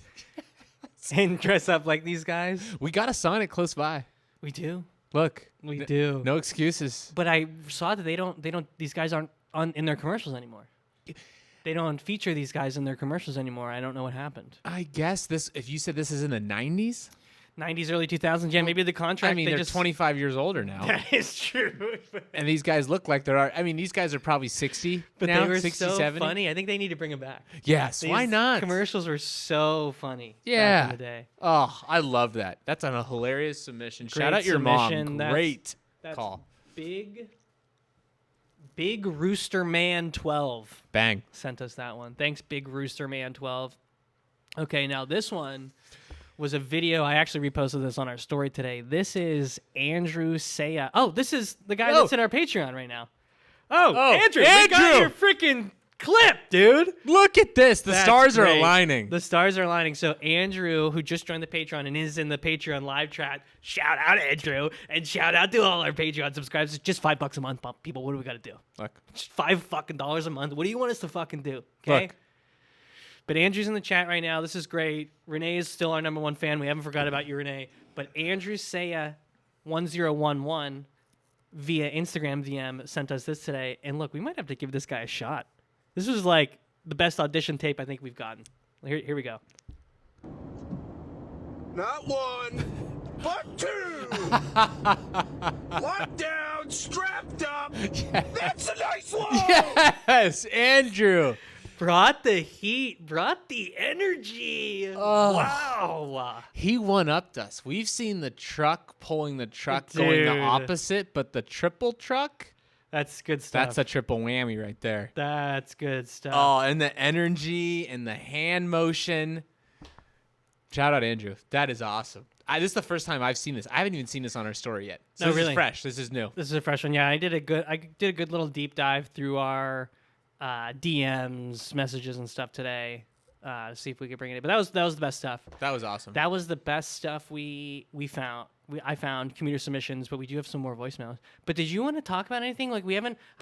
And dress up like these guys. We got a Sonic close by. We do. Look, we do. No excuses. But I saw that they don't. These guys aren't in their commercials anymore. They don't feature these guys in their commercials anymore. I don't know what happened. I guess this. If you said this is in the 90s. 90s, early 2000s. Yeah, maybe the contract. I mean, they're just 25 years older now. That is true. And these guys look like they're. I mean, these guys are probably 60 but now. They were 60, so 70. funny. I think they need to bring them back. Yes, why not? Commercials were so funny. Yeah. Back in the day. Oh, I love that. That's a hilarious submission. Shout out your mom. Great call. Big Rooster Man 12. Bang. Sent us that one. Thanks, Big Rooster Man 12. Okay, now this one was a video. I actually reposted this on our story today. This is Andrew Saya. Oh, this is the guy that's in our Patreon right now. Oh, Andrew! We got your freaking clip, dude. Look at this. The stars are aligning. The stars are aligning. So Andrew, who just joined the Patreon and is in the Patreon live chat, shout out Andrew, and shout out to all our Patreon subscribers. It's just $5 a month, people. What do we got to do? Look, just $5 a month. What do you want us to fucking do? Okay. Look. But Andrew's in the chat right now. This is great. Rene is still our #1 fan. We haven't forgot about you, Rene. But Andrew Saya 1011 via Instagram DM sent us this today. And look, we might have to give this guy a shot. This was like the best audition tape I think we've gotten. Here we go. Not one, but two. Locked down, strapped up. Yes. That's a nice one. Yes, Andrew. Brought the heat, brought the energy. Oh. Wow. He one-upped us. We've seen the truck pulling the truck going the opposite, but the triple truck? That's good stuff. That's a triple whammy right there. That's good stuff. Oh, and the energy and the hand motion. Shout out Andrew. That is awesome. This is the first time I've seen this. I haven't even seen this on our story yet. So this is fresh. This is new. This is a fresh one. Yeah, I did a good little deep dive through our DMs, messages, and stuff today to see if we could bring it in. But that was the best stuff. That was awesome. That was the best stuff we found. I found commuter submissions, but we do have some more voicemails. But did you want to talk about anything? Like I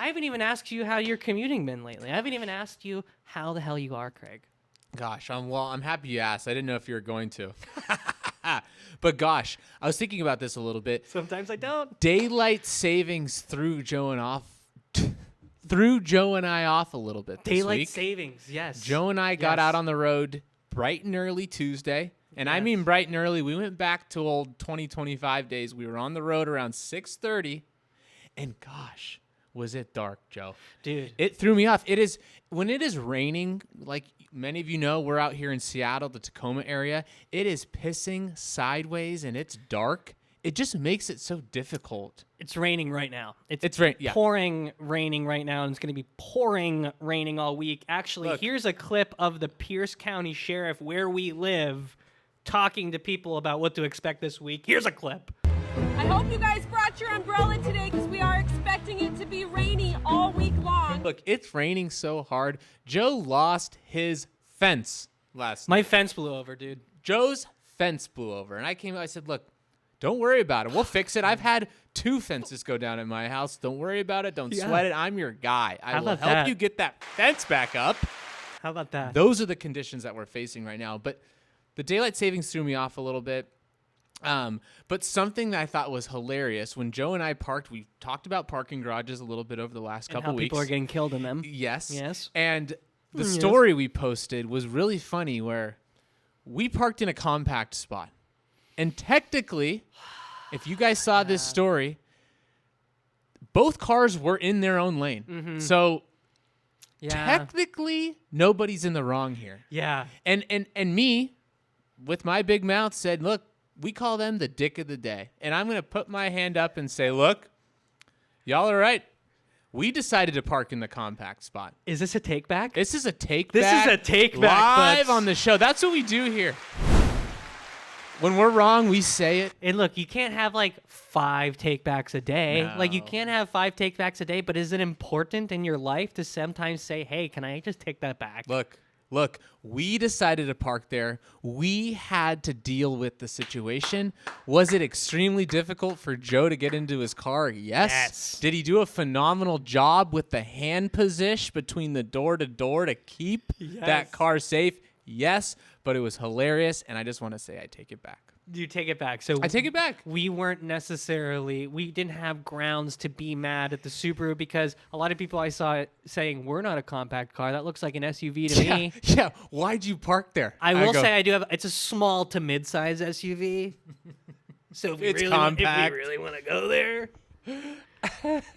haven't even asked you how your commuting been lately. I haven't even asked you how the hell you are, Craig. Gosh, I'm happy you asked. I didn't know if you were going to. But gosh, I was thinking about this a little bit. Sometimes I don't. Daylight savings threw Joe and I off a little bit this Daylight week. savings, yes. Joe and I got out on the road bright and early Tuesday. And I mean bright and early. We went back to old 2025 days. We were on the road around 6:30. And gosh, was it dark, Joe. Dude. It threw me off. When it is raining, like many of you know, we're out here in Seattle, the Tacoma area. It is pissing sideways and it's dark. It just makes it so difficult. It's raining right now. It's yeah. pouring raining right now, and it's going to be pouring raining all week. Actually, here's a clip of the Pierce County Sheriff where we live talking to people about what to expect this week. Here's a clip. I hope you guys brought your umbrella today because we are expecting it to be rainy all week long. Look, it's raining so hard. Joe lost his fence last night. My night. fence blew over, dude. Joe's fence blew over. And I said, look, don't worry about it. We'll fix it. I've had 2 fences go down in my house. Don't worry about it. Don't sweat it. I'm your guy. I will help you get that fence back up. How about that? Those are the conditions that we're facing right now. But the daylight savings threw me off a little bit. But something that I thought was hilarious, when Joe and I parked, we talked about parking garages a little bit over the last couple weeks. People are getting killed in them. Yes. Yes. And the story we posted was really funny, where we parked in a compact spot. And technically, if you guys saw this story, both cars were in their own lane. Mm-hmm. So technically, nobody's in the wrong here. Yeah. And me, with my big mouth, said, look, we call them the dick of the day. And I'm going to put my hand up and say, look, y'all are right. We decided to park in the compact spot. Is this a take back? This is a take This back. is a take back. Live on the show. That's what we do here. When we're wrong, we say it. And look, you can't have like 5 takebacks a day. No. Like you can't have 5 takebacks a day, but is it important in your life to sometimes say, hey, can I just take that back? Look, we decided to park there. We had to deal with the situation. Was it extremely difficult for Joe to get into his car? Yes. Did he do a phenomenal job with the hand position between the door to keep that car safe? Yes, but it was hilarious, and I just want to say I take it back. You take it back. So I take it back. We didn't have grounds to be mad at the Subaru because a lot of people I saw saying, we're not a compact car. That looks like an SUV to me. Yeah, why'd you park there? I will say I do have, it's a small to mid-size SUV. So if we really want to go there.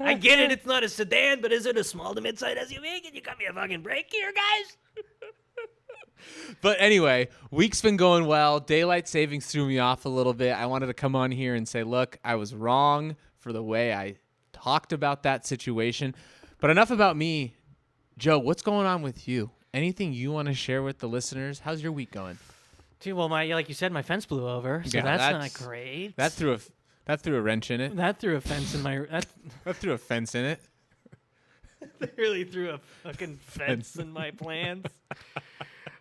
I get it, it's not a sedan, but is it a small to mid-size SUV? Can you cut me a fucking break here, guys? But anyway, week's been going well. Daylight savings threw me off a little bit. I wanted to come on here and say, look, I was wrong for the way I talked about that situation. But enough about me. Joe, what's going on with you? Anything you want to share with the listeners? How's your week going? Dude, well, like you said, my fence blew over, so that's not great. That threw a wrench in it. That threw a fence in my... That threw a fence in it. They really threw a fucking fence in my plans.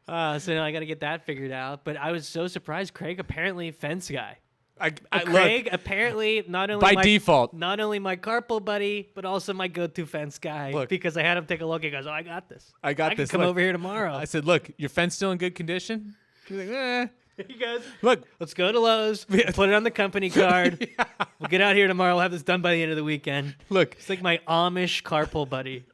So now I got to get that figured out. But I was so surprised. Craig, apparently fence guy. Craig, apparently not only default, not only my carpool buddy, but also my go-to fence guy. Because I had him take a look. He goes, "Oh, I got this. I can come over here tomorrow." I said, "Look, your fence still in good condition?" He's like, "Eh." He goes, "Look, let's go to Lowe's. Put it on the company card. We'll get out here tomorrow. We'll have this done by the end of the weekend." Look, it's like my Amish carpool buddy.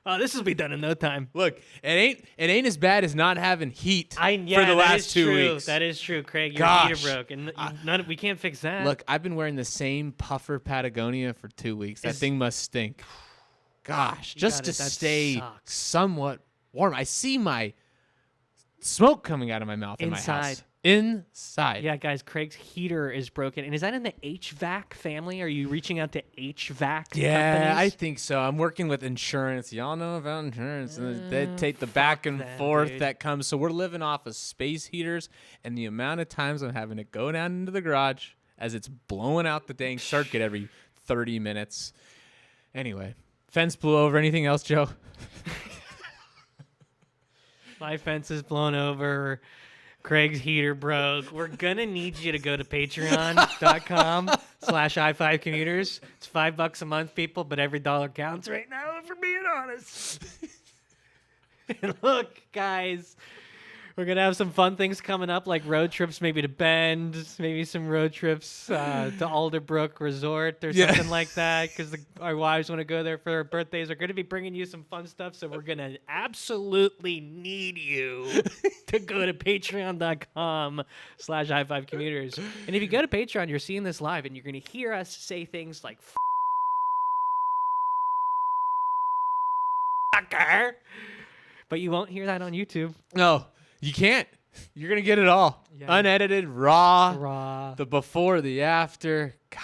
Oh, this will be done in no time. Look, it ain't as bad as not having heat for the last 2 weeks. That is true, Craig. Your heater broke, and we can't fix that. Look, I've been wearing the same puffer Patagonia for 2 weeks. That thing must stink. Gosh, just to stay somewhat warm. I see my smoke coming out of my mouth in my house. Inside. Yeah, guys, Craig's heater is broken. And is that in the HVAC family? Are you reaching out to HVAC companies? I think so. I'm working with insurance. Y'all know about insurance. They take the back and forth that comes. So we're living off of space heaters, and the amount of times I'm having to go down into the garage as it's blowing out the dang circuit every 30 minutes. Anyway, fence blew over. Anything else, Joe? My fence is blown over. Craig's heater broke. We're gonna need you to go to patreon.com/i5commuters. It's $5 a month, people, but every dollar counts right now, if we're being honest. And look, guys, we're gonna have some fun things coming up, like road trips, maybe to Bend, maybe some road trips to Alderbrook Resort or something like that, because our wives want to go there for their birthdays. We're gonna be bringing you some fun stuff, so we're gonna absolutely need you to go to patreon.com/i5commuters. And if you go to Patreon, you're seeing this live, and you're gonna hear us say things like "fucker," but you won't hear that on YouTube. No, you can't. You're going to get it all. Yeah. Unedited, raw, the before, the after. God.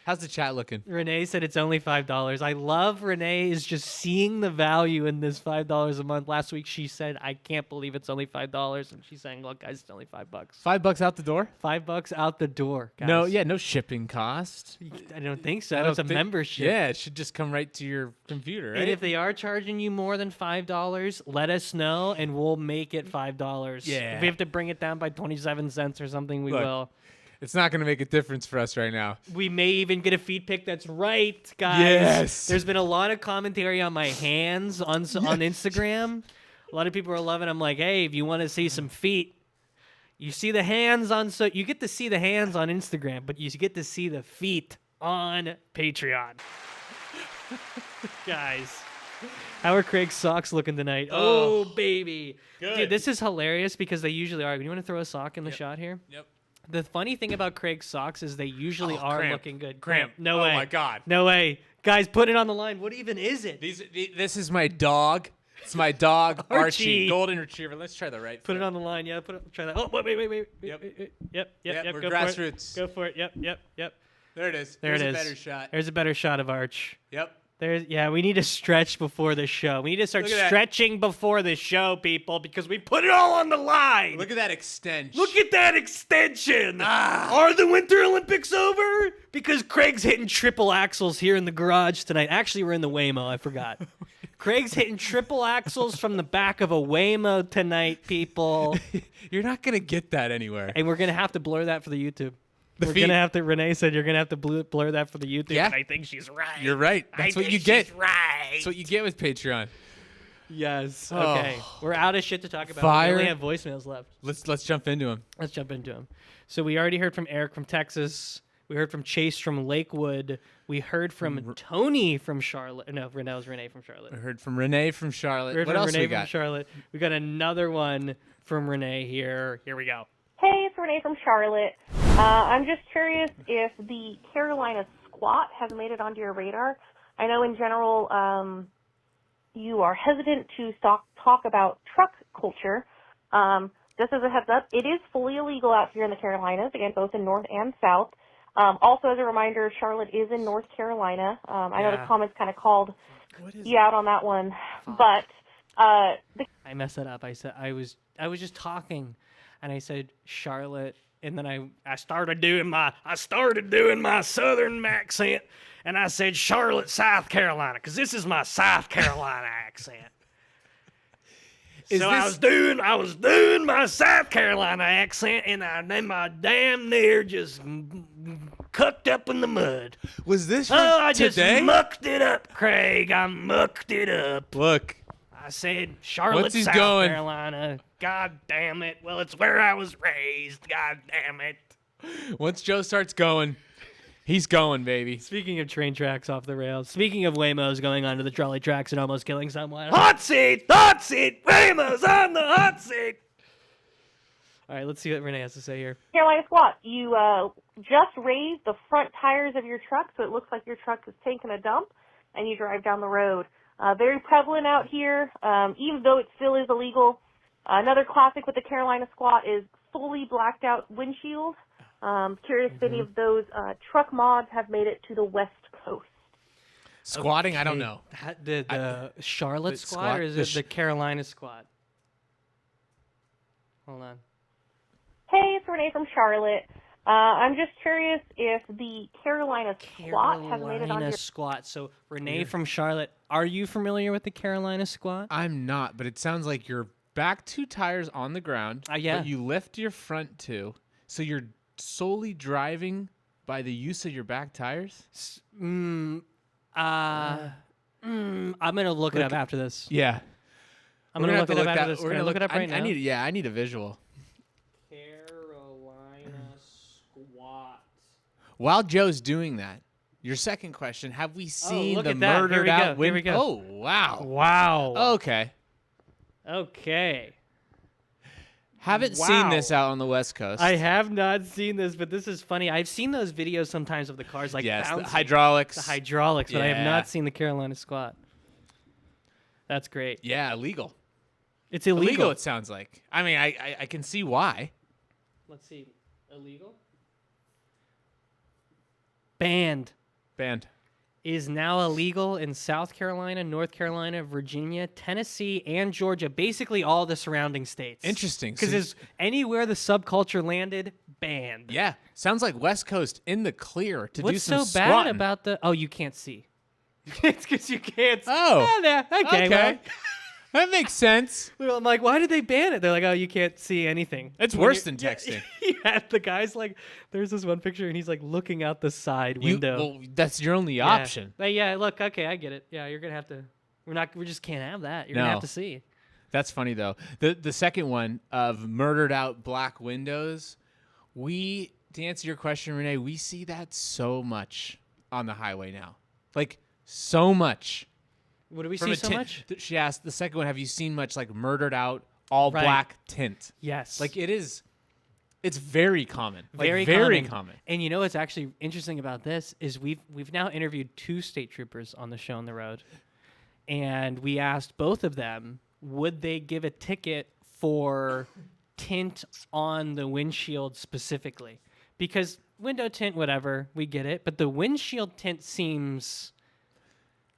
How's the chat looking? Rene said it's only $5. I love Rene is just seeing the value in this $5 a month. Last week she said, I can't believe it's only $5. And she's saying, look, guys, it's only $5. $5 out the door? $5 out the door, guys. No shipping cost. I don't think so. It's a membership. Yeah, it should just come right to your computer, right? And if they are charging you more than $5, let us know and we'll make it $5. Yeah. If we have to bring it down by 27 cents or something, we will. It's not going to make a difference for us right now. We may even get a feed pic that's right, guys. Yes. There's been a lot of commentary on my hands on Instagram. A lot of people are loving. I'm like, hey, if you want to see some feet, you see the hands on. So you get to see the hands on Instagram, but you get to see the feet on Patreon. Guys, how are Craig's socks looking tonight? Oh baby, good. Dude, this is hilarious because they usually are. You want to throw a sock in the shot here? Yep. The funny thing about Craig's socks is they usually are cramp. looking good. Cramp. No Oh way. my God. No way. Guys, put it on the line. What even is it? This is my dog. It's my dog, Archie. golden retriever. Let's try the right. Put it on the line. Yeah, try that. Oh, wait. Yep. Yep. We're Go grassroots. For it. Go for it. Yep. There it is. There's a better shot. There's a better shot of Arch. Yep. We need to stretch before the show. We need to start Look at that. stretching before the show, people, because we put it all on the line. Look at that extension. Look at that extension. Are the Winter Olympics over? Because Craig's hitting triple axles here in the garage tonight. Actually, we're in the Waymo. I forgot. Craig's hitting triple axles from the back of a Waymo tonight, people. You're not going to get that anywhere. And we're going to have to blur that for the YouTube. We're going to have to, Rene said you're going to have to blur that for the YouTube. Yeah. And I think she's right. You're right. That's what you she's get. Right. That's what you get with Patreon. Yes. Oh. Okay. We're out of shit to talk about. Fire. We only have voicemails left. Let's jump into them. Let's jump into them. So we already heard from Eric from Texas. We heard from Chase from Lakewood. We heard from Tony from Charlotte. No, that was Rene from Charlotte. I heard from Rene from Charlotte. We heard What from else Rene we got? from Charlotte. We got another one from Rene here. Here we go. Hey, it's Renee from Charlotte. I'm just curious if the Carolina squat has made it onto your radar. I know in general you are hesitant to talk about truck culture. Just as a heads up, it is fully illegal out here in the Carolinas, again, both in North and South. Also, as a reminder, Charlotte is in North Carolina. I know the comments kind of called you out on that one, but I messed that up. I said I was just talking, and I said Charlotte, and then I started doing my Southern accent, and I said Charlotte, South Carolina, because this is my South Carolina accent. I was doing my South Carolina accent, and I damn near just cucked up in the mud. Was this for I today? just mucked it up, Craig. I mucked it up. Look. I said Charlotte, Once he's South going- Carolina. God damn it. Well, it's where I was raised. God damn it. Once Joe starts going, he's going, baby. Speaking of train tracks off the rails, speaking of Waymos going onto the trolley tracks and almost killing someone. Hot seat! Waymos on the hot seat! All right, let's see what Rene has to say here. Carolina squat, you just raised the front tires of your truck, so it looks like your truck is taking a dump, and you drive down the road. Very prevalent out here, even though it still is illegal. Another classic with the Carolina squat is fully blacked out windshield. Curious if any of those truck mods have made it to the West Coast. Squatting, I don't know. The Charlotte the squat, squat- or is the it the Carolina squat? Hold on. Hey, it's Renee from Charlotte. I'm just curious if the Carolina squat has made it on Carolina your... squat. So Renee from Charlotte, are you familiar with the Carolina squat? I'm not, but it sounds like you're back two tires on the ground. Yeah. But you lift your front two, so you're solely driving by the use of your back tires. I'm gonna look it up after this. Yeah. I'm gonna look it up after this. Can I look it up right now? I need a visual. Carolina squat. While Joe's doing that, your second question: have we seen look the at that. Here murdered we out go. Here we window? go. Oh wow! Wow. Okay. Okay. Haven't seen this out on the West Coast. I have not seen this, but this is funny. I've seen those videos sometimes of the cars like yes, the bouncing. hydraulics. The hydraulics, but I have Yeah. not seen the Carolina squat. That's great. Yeah, illegal. It's illegal. It sounds like. I mean, I can see why. Let's see. Illegal? Banned. Is now illegal in South Carolina, North Carolina, Virginia, Tennessee, and Georgia. Basically all the surrounding states. Interesting. Because anywhere the subculture landed, banned. Yeah. Sounds like West Coast in the clear to do What's some so bad squatting. about the... Oh, you can't see. It's because you can't see. Oh. Yeah, okay. Well, that makes sense. I'm like, why did they ban it? They're like, oh, you can't see anything. It's worse than texting. Yeah, the guy's like, there's this one picture, and he's like looking out the side window. Well, that's your only option. But yeah, look, okay, I get it. Yeah, you're gonna have to. We just can't have that. You're gonna have to see. That's funny though. The second one of murdered out black windows, to answer your question, Rene, we see that so much on the highway now, like so much. What do we see so much? She asked the second one, have you seen much like murdered out all black tint? Yes. Like it's very common. Very common. And you know what's actually interesting about this is we've now interviewed 2 state troopers on the show on the road, and we asked both of them would they give a ticket for tint on the windshield specifically, because window tint, whatever, we get it, but the windshield tint seems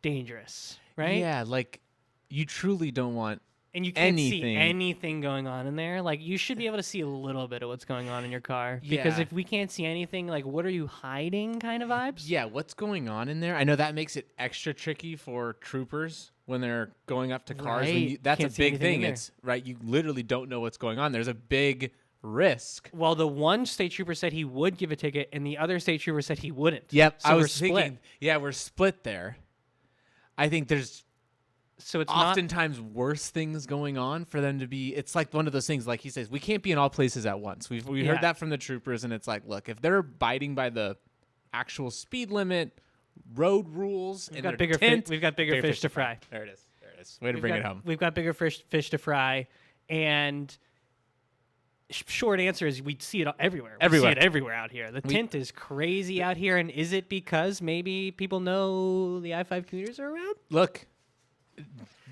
dangerous. Right? Yeah, like you truly don't want and you can't see anything going on in there. Like you should be able to see a little bit of what's going on in your car. Because if we can't see anything, like what are you hiding kind of vibes? Yeah, what's going on in there? I know that makes it extra tricky for troopers when they're going up to cars. Right. That's Can't a see big anything in thing. there. It's right. You literally don't know what's going on. There's a big risk. Well, the one state trooper said he would give a ticket, and the other state trooper said he wouldn't. Yep, so I we're was split. thinking. Yeah, we're split there. I think there's so it's oftentimes worse things going on for them to be. It's like one of those things, like he says, we can't be in all places at once. We heard that from the troopers, and it's like, look, if they're abiding by the actual speed limit, road rules, We've and got their bigger tent, we've got bigger fish to fry. There it is. Way to bring it home. We've got bigger fish to fry, and short answer is we'd see it everywhere. We see it everywhere out here. The tint is crazy out here, and is it because maybe people know the I-5 commuters are around? Look,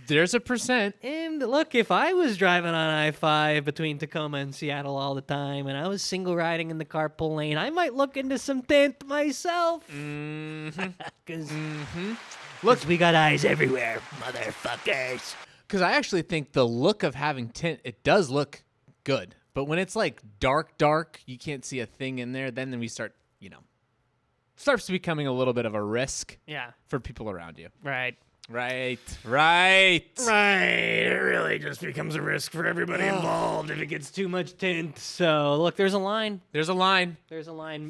there's a percent. And look, if I was driving on I-5 between Tacoma and Seattle all the time, and I was single riding in the carpool lane, I might look into some tint myself. Because look, we got eyes everywhere, motherfuckers. Because I actually think the look of having tint, it does look good. But when it's like dark, you can't see a thing in there, then we start, starts becoming a little bit of a risk for people around you. Right. Right. It really just becomes a risk for everybody involved if it gets too much tint. So, look, there's a line. There's a line.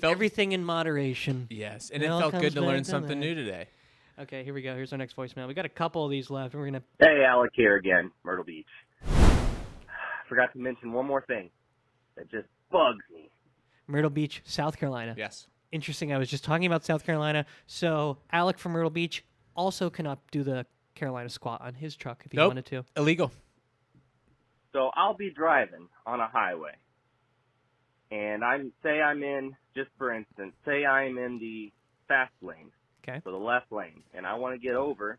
Everything in moderation. Yes, and it felt good to learn something new today. Okay, here we go. Here's our next voicemail. We got a couple of these left, and we're going to... Hey, Alec here again, Myrtle Beach. Forgot to mention one more thing that just bugs me. Myrtle Beach, South Carolina. Yes. Interesting. I was just talking about South Carolina. So, Alec from Myrtle Beach also cannot do the Carolina squat on his truck if he wanted to. Illegal. So I'll be driving on a highway, and say I'm in the fast lane, so the left lane, and I want to get over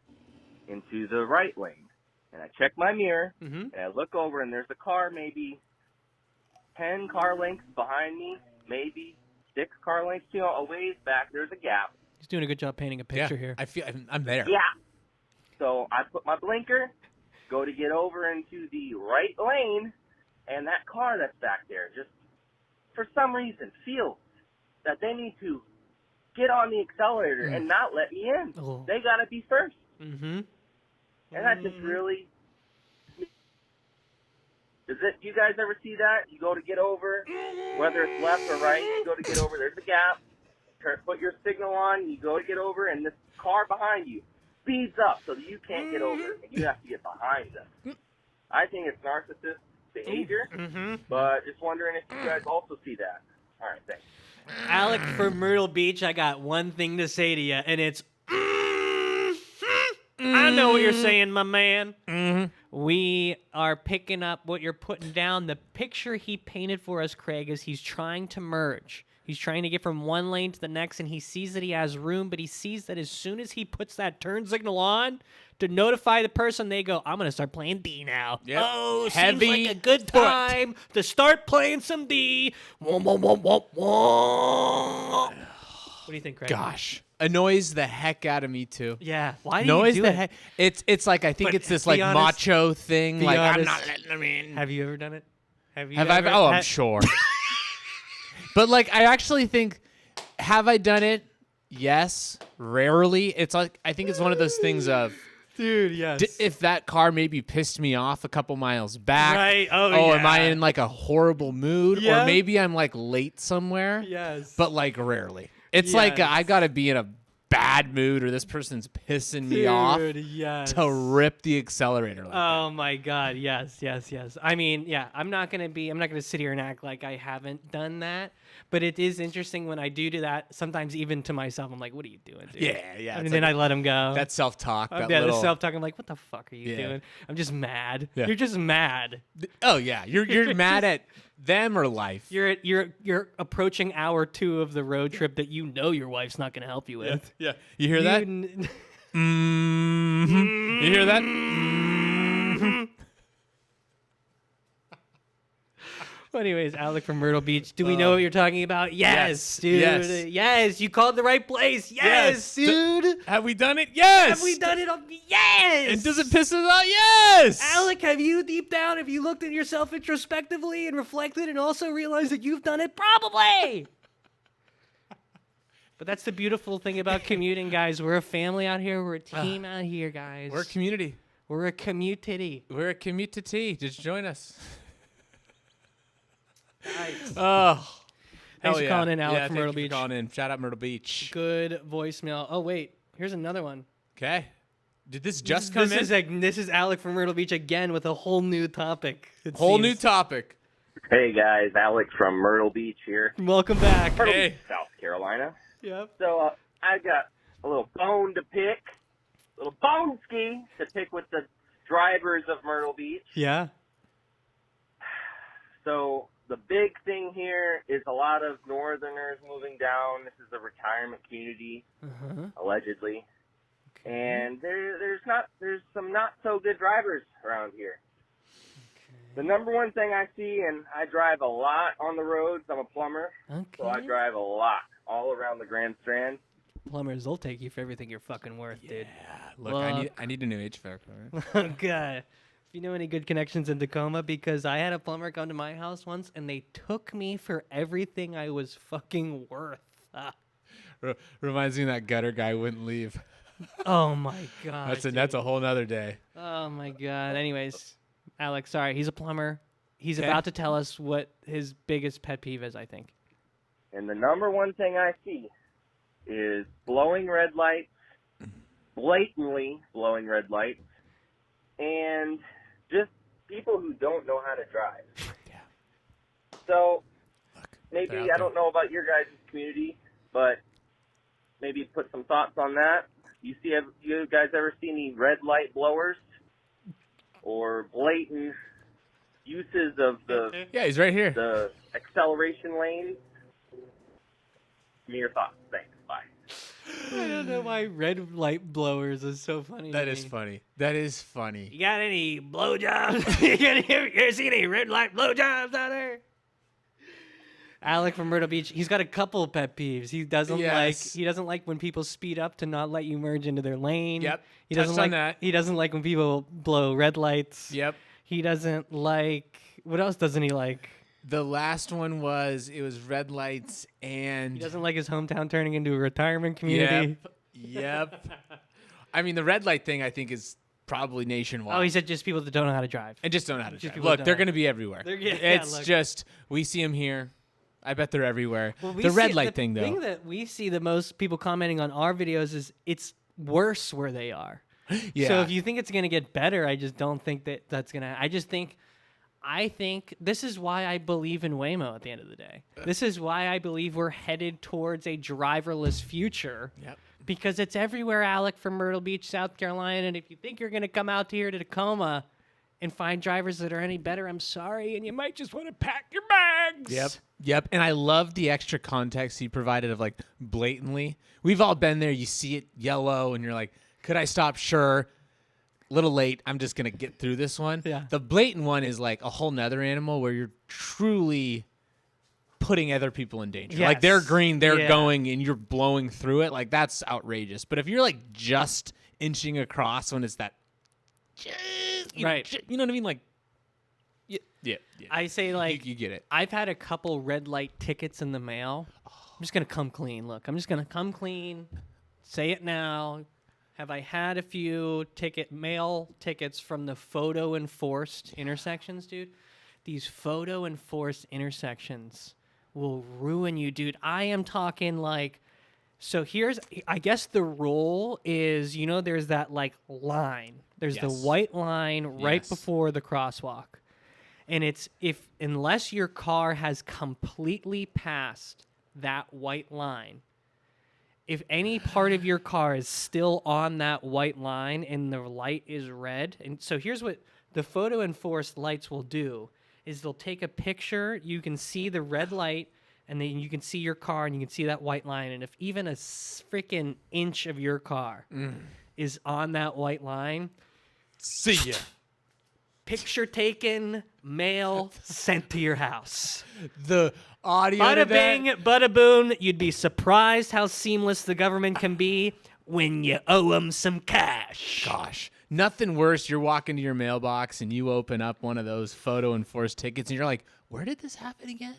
into the right lane. And I check my mirror, and I look over, and there's a car maybe 10 car lengths behind me, maybe 6 car lengths, a ways back. There's a gap. He's doing a good job painting a picture here. I feel I'm there. Yeah. So I put my blinker, go to get over into the right lane, and that car that's back there just, for some reason, feels that they need to get on the accelerator and not let me in. Oh. They got to be first. Mm-hmm. And that just really Do you guys ever see that? You go to get over, whether it's left or right, you go to get over, there's a gap, put your signal on, you go to get over, and this car behind you speeds up so that you can't get over, and you have to get behind them. I think it's narcissist behavior, but just wondering if you guys also see that. All right, thanks. Alec from Myrtle Beach, I got one thing to say to you, and it's I know what you're saying, my man. We are picking up what you're putting down. The picture he painted for us, Craig, is he's trying to merge. He's trying to get from one lane to the next, and he sees that he has room, but he sees that as soon as he puts that turn signal on to notify the person, they go, I'm going to start playing D now. Yep. Oh, Heavy seems like a good time to start playing some D. What do you think, Craig? Gosh. Annoys the heck out of me too. Yeah. Why do Annoys you do the it? heck. It's like I think But it's this be like honest- macho thing. be Like I'm honest. not letting them in. Have you ever done it? Have you Have I? ever- Oh, I'm ha- sure. But like I actually think, have I done it? Yes. Rarely. It's like I think it's one of those things of. Dude, yes. If that car maybe pissed me off a couple miles back. Right. Oh, am I yeah. in like a horrible mood? Yeah. Or maybe I'm like late somewhere. Yes. But like rarely. It's like Yes. I got to be in a bad mood or this person's pissing me off yes. to rip the accelerator. Like Oh my God! Yes. I mean, yeah. I'm not gonna sit here and act like I haven't done that. But it is interesting when I do that. Sometimes even to myself, I'm like, "What are you doing, dude?" Yeah. And It's then like I let him go. that self-talk. Yeah, That the little self-talk. I'm like, "What the fuck are you Yeah. doing?" I'm just mad. Yeah. You're just mad. Oh yeah, you're mad at them or life. You're approaching hour 2 of the road trip that you know your wife's not gonna help you with. Yeah. You hear that? You hear that? Well, anyways, Alec from Myrtle Beach. Do we know what you're talking about? Yes, dude. yes. Yes, you called the right place. Yes, dude. Have we done it? Yes. Have we done it? Yes. And does it piss us off? Yes. Alec, have you deep down, have you looked at yourself introspectively and reflected and also realized that you've done it? Probably. But that's the beautiful thing about commuting, guys. We're a family out here. We're a team out here, guys. We're a community. We're a commutity. We're a commutity. Just join us. Nice. Oh. Thanks hell for yeah. calling in, Alec Yeah, from thank Myrtle you for Beach. calling in. Shout out Myrtle Beach. Good voicemail. Oh, wait. Here's another one. Okay. Did this just come in? This is Alec from Myrtle Beach again with a whole new topic. Whole new topic. Hey guys, Alex from Myrtle Beach here. Welcome back. Myrtle Beach, South Carolina. Yep. So I got a little bone to pick, a little bone ski to pick with the drivers of Myrtle Beach. Yeah. So the big thing here is a lot of Northerners moving down. This is a retirement community, allegedly. And there's some not so good drivers around here. The number one thing I see, and I drive a lot on the roads. I'm a plumber, so I drive a lot all around the Grand Strand. Plumbers, they'll take you for everything you're fucking worth, dude. Look, I need a new HVAC. Okay. If you know any good connections in Tacoma, because I had a plumber come to my house once, and they took me for everything I was fucking worth. Reminds me of that gutter guy wouldn't leave. Oh my God. That's a whole nother day. Oh my God. Anyways, Alex, sorry, he's a plumber. He's Okay. about to tell us what his biggest pet peeve is, I think. And the number one thing I see is blowing red lights, blatantly blowing red lights, and just people who don't know how to drive. So maybe, I don't know about your guys' community, but maybe put some thoughts on that. You guys ever see any red light blowers or blatant uses of the he's right here. The acceleration lanes? Give me your thoughts. Thanks. Bye. I don't know why red light blowers is so funny. That is funny. That is funny. You got any blowjobs? you ever seen any red light blowjobs out there? Alec from Myrtle Beach, he's got a couple pet peeves. He doesn't like when people speed up to not let you merge into their lane. Yep. He Touched doesn't on like that. He doesn't like when people blow red lights. Yep. He doesn't like, what else doesn't he like? The last one was red lights and He doesn't like his hometown turning into a retirement community. Yep. I mean, the red light thing I think is probably nationwide. Oh, he said just people that don't know how to drive. And just don't know how to Just drive. people that Look, don't they're know. going to be everywhere. It's look. just, we see them here. I bet they're everywhere. Well, we the red see- light thing, though. The thing that we see the most people commenting on our videos is it's worse where they are. Yeah. So if you think it's going to get better, I just don't think that that's going to. I think this is why I believe in Waymo at the end of the day. This is why I believe we're headed towards a driverless future. Yep. Because it's everywhere, Alec, from Myrtle Beach, South Carolina. And if you think you're going to come out here to Tacoma and find drivers that are any better, I'm sorry. And you might just want to pack your bags. Yep. And I love the extra context he provided of like blatantly. We've all been there. You see it yellow and you're like, could I stop? Sure. Little late. I'm just going to get through this one. Yeah. The blatant one is like a whole nother animal where you're truly putting other people in danger. Like they're Yes. green, they're Yeah. going, and you're blowing through it. Like that's outrageous. But if you're like just inching across when it's that, Right. You know what I mean? Like, yeah. I say like you get it. I've had a couple red light tickets in the mail. I'm just gonna come clean. Look, I'm just gonna come clean. Say it now. Have I had a few mail tickets from the photo enforced intersections, dude? These photo enforced intersections will ruin you, dude. I am talking like. So I guess the rule is, there's that like line. There's the Yes. white line right Yes. before the crosswalk. And it's unless your car has completely passed that white line, if any part of your car is still on that white line and the light is red, and so here's what the photo enforced lights will do is they'll take a picture, you can see the red light, and then you can see your car and you can see that white line, and if even a freaking inch of your car is on that white line, see ya. Picture taken, mail sent to your house. The audio. Bada to bing, that, bada boom. You'd be surprised how seamless the government can be when you owe them some cash. Gosh, nothing worse. You're walking to your mailbox and you open up one of those photo enforced tickets and you're like, where did this happen again?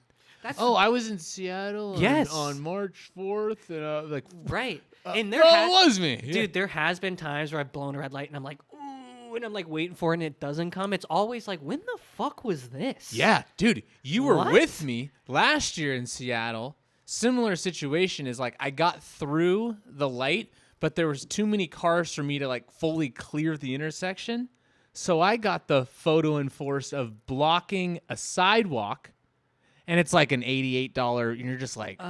I was in Seattle on March 4th. And like, right. And there it was me. Yeah. Dude, there has been times where I've blown a red light and I'm like, ooh, and I'm like waiting for it and it doesn't come. It's always like, when the fuck was this? Yeah, dude, you were What? with me last year in Seattle. Similar situation is like I got through the light, but there was too many cars for me to like fully clear the intersection. So I got the photo enforced of blocking a sidewalk, and it's like an $88. And you're just like, do